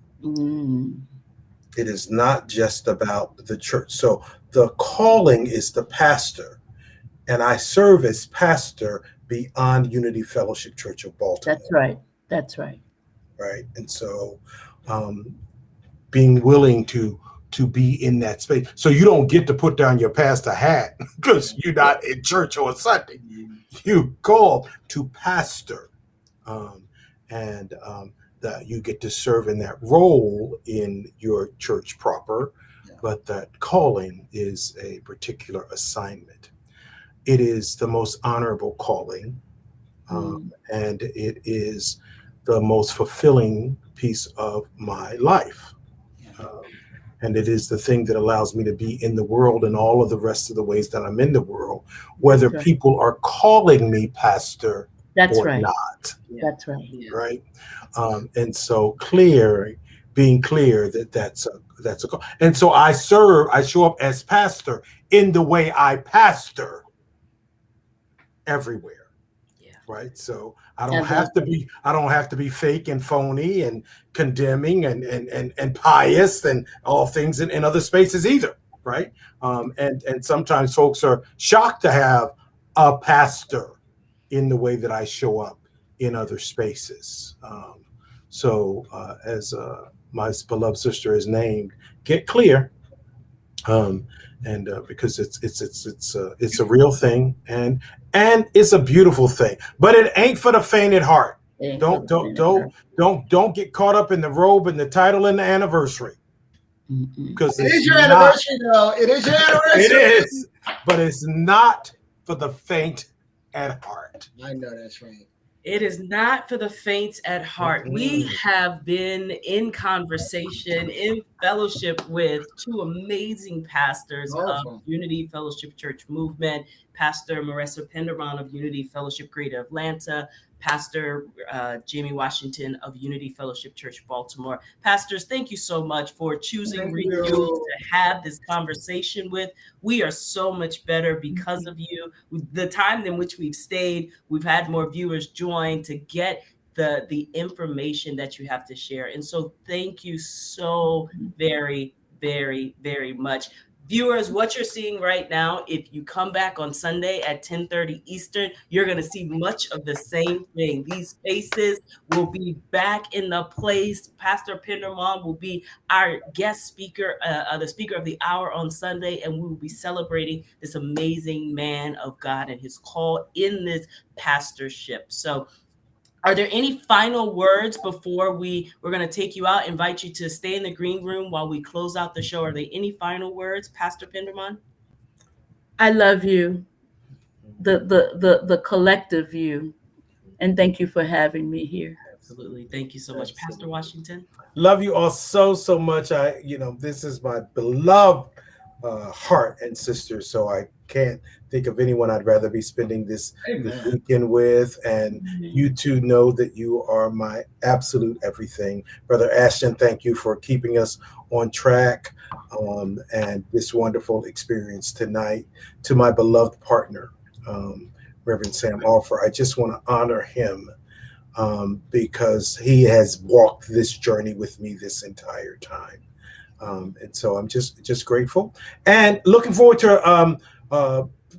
It is not just about the church. So the calling is the pastor, and I serve as pastor beyond Unity Fellowship Church of Baltimore. That's right. That's right. Right. And so being willing to be in that space. So you don't get to put down your pastor hat because you're not in church on Sunday. You called to pastor, and that you get to serve in that role in your church proper, but that calling is a particular assignment. It is the most honorable calling, and it is the most fulfilling piece of my life. And it is the thing that allows me to be in the world in all of the rest of the ways that I'm in the world, whether people are calling me pastor or not. That's right. Right. And so being clear that that's a call. And so I show up as pastor in the way I pastor everywhere. Right. So I don't have to be fake and phony and condemning and pious and all things in other spaces either. Right. And sometimes folks are shocked to have a pastor in the way that I show up in other spaces. So as my beloved sister is named, get clear. And because it's a real thing and it's a beautiful thing, but it ain't for the faint at heart. Don't get caught up in the robe and the title and the anniversary. Because it is your anniversary, though. It is your anniversary. It is, but it's not for the faint at heart. I know that's right. It is not for the faint at heart. We have been in conversation, in fellowship with two amazing pastors of Unity Fellowship Church Movement, Pastor Marissa Penderman of Unity Fellowship Greater Atlanta, Pastor Jamie Washington of Unity Fellowship Church Baltimore. Pastors, thank you so much for choosing Refuel to have this conversation with. We are so much better because of you. The time in which we've stayed, we've had more viewers join to get the information that you have to share. And so thank you so very, very, very much. Viewers, what you're seeing right now, if you come back on Sunday at 10:30 Eastern, you're going to see much of the same thing. These faces will be back in the place. Pastor Penderman will be our guest speaker, the speaker of the hour on Sunday, and we will be celebrating this amazing man of God and his call in this pastorship. So are there any final words before we're going to take you out, invite you to stay in the green room while we close out the show? Are there any final words, Pastor Penderman? I love you, the collective you, and thank you for having me here. Absolutely. Thank you so much, Pastor Washington. Love you all so much. This is my beloved heart and sister, so I can't think of anyone I'd rather be spending this weekend with. And you two know that you are my absolute everything. Brother Ashton, thank you for keeping us on track and this wonderful experience tonight. To my beloved partner, Reverend Sam Alfer, I just want to honor him because he has walked this journey with me this entire time. And so I'm just grateful and looking forward to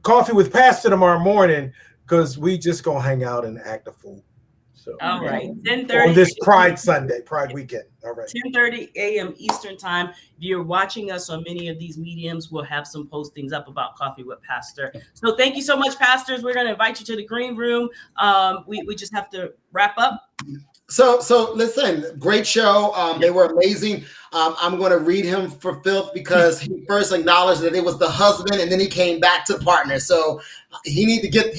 coffee with Pastor tomorrow morning, because we just gonna hang out and act a fool. So all right, 10:30 on this Pride weekend. All right, 10:30 a.m. Eastern time. If you're watching us on many of these mediums, we'll have some postings up about coffee with Pastor. So thank you so much, pastors. We're gonna invite you to the green room. We just have to wrap up. So listen, great show. They were amazing. I'm going to read him for filth because he first acknowledged that it was the husband, and then he came back to partner. So he need to get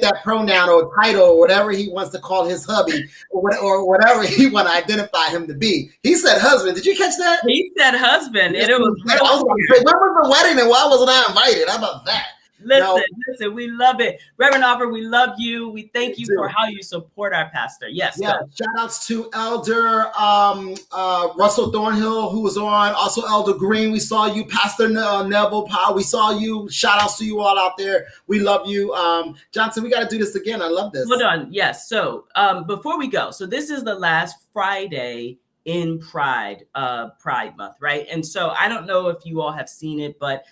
that pronoun or title or whatever he wants to call his hubby or whatever he want to identify him to be. He said husband. Did you catch that? He said husband. And it was I was going to say, where was the wedding and why wasn't I invited? How about that? Listen, we love it. Reverend Offer, we love you. We thank you for how you support our pastor. Yes. Yeah. Shout outs to Elder Russell Thornhill, who was on. Also, Elder Green, we saw you. Pastor Neville Powell, we saw you. Shout outs to you all out there. We love you. Johnson, we got to do this again. I love this. Hold on. Yes. So before we go, so this is the last Friday in Pride Month, right? And so I don't know if you all have seen it, but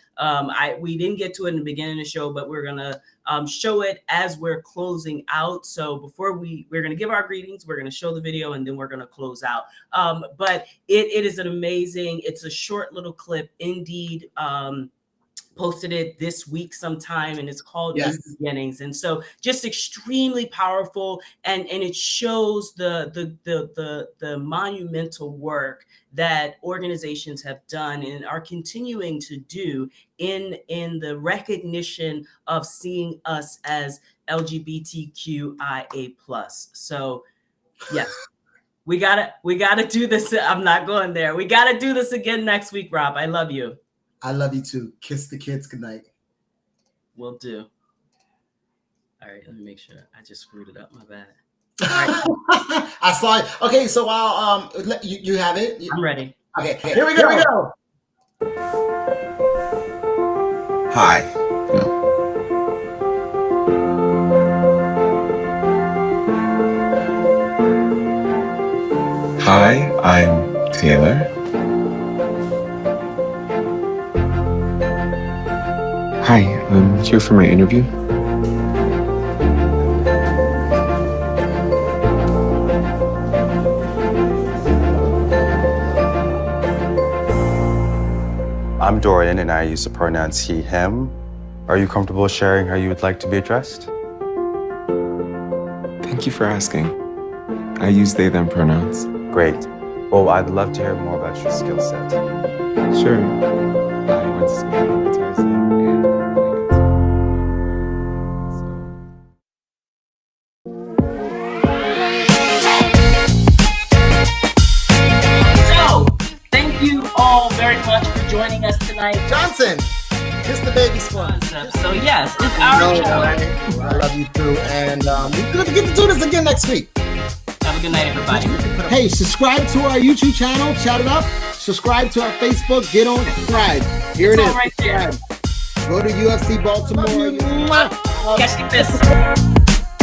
we didn't get to it in the beginning of the show, but we're gonna show it as we're closing out. So before we're gonna give our greetings, we're gonna show the video, and then we're gonna close out. But it is an amazing. It's a short little clip, indeed. Posted it this week sometime, and it's called New Beginnings. And so just extremely powerful, and it shows the monumental work that organizations have done and are continuing to do in the recognition of seeing us as LGBTQIA+. So yes, we gotta do this. I'm not going there. We gotta do this again next week, Rob. I love you. I love you too. Kiss the kids goodnight. Will do. All right, let me make sure. I just screwed it up. My bad. All right. I saw it. Okay, so I'll you have it. I'm ready. Okay, here we go. Hi. Hi, I'm Taylor. Hi, I'm here for my interview. I'm Dorian, and I use the pronouns he, him. Are you comfortable sharing how you would like to be addressed? Thank you for asking. I use they, them pronouns. Great. Well, I'd love to hear more about your skill set. Sure. I went to school for advertising and So, thank you all very much for joining us tonight. Johnson, kiss the baby squad. So yes, it's our show. I love you too, and we're gonna get to do this again next week. Have a good night, everybody. Hey, subscribe to our YouTube channel. Shout it up. Subscribe to our Facebook. Get on subscribe. Here it is. Right there. Go to UFC Baltimore. Catch the fist.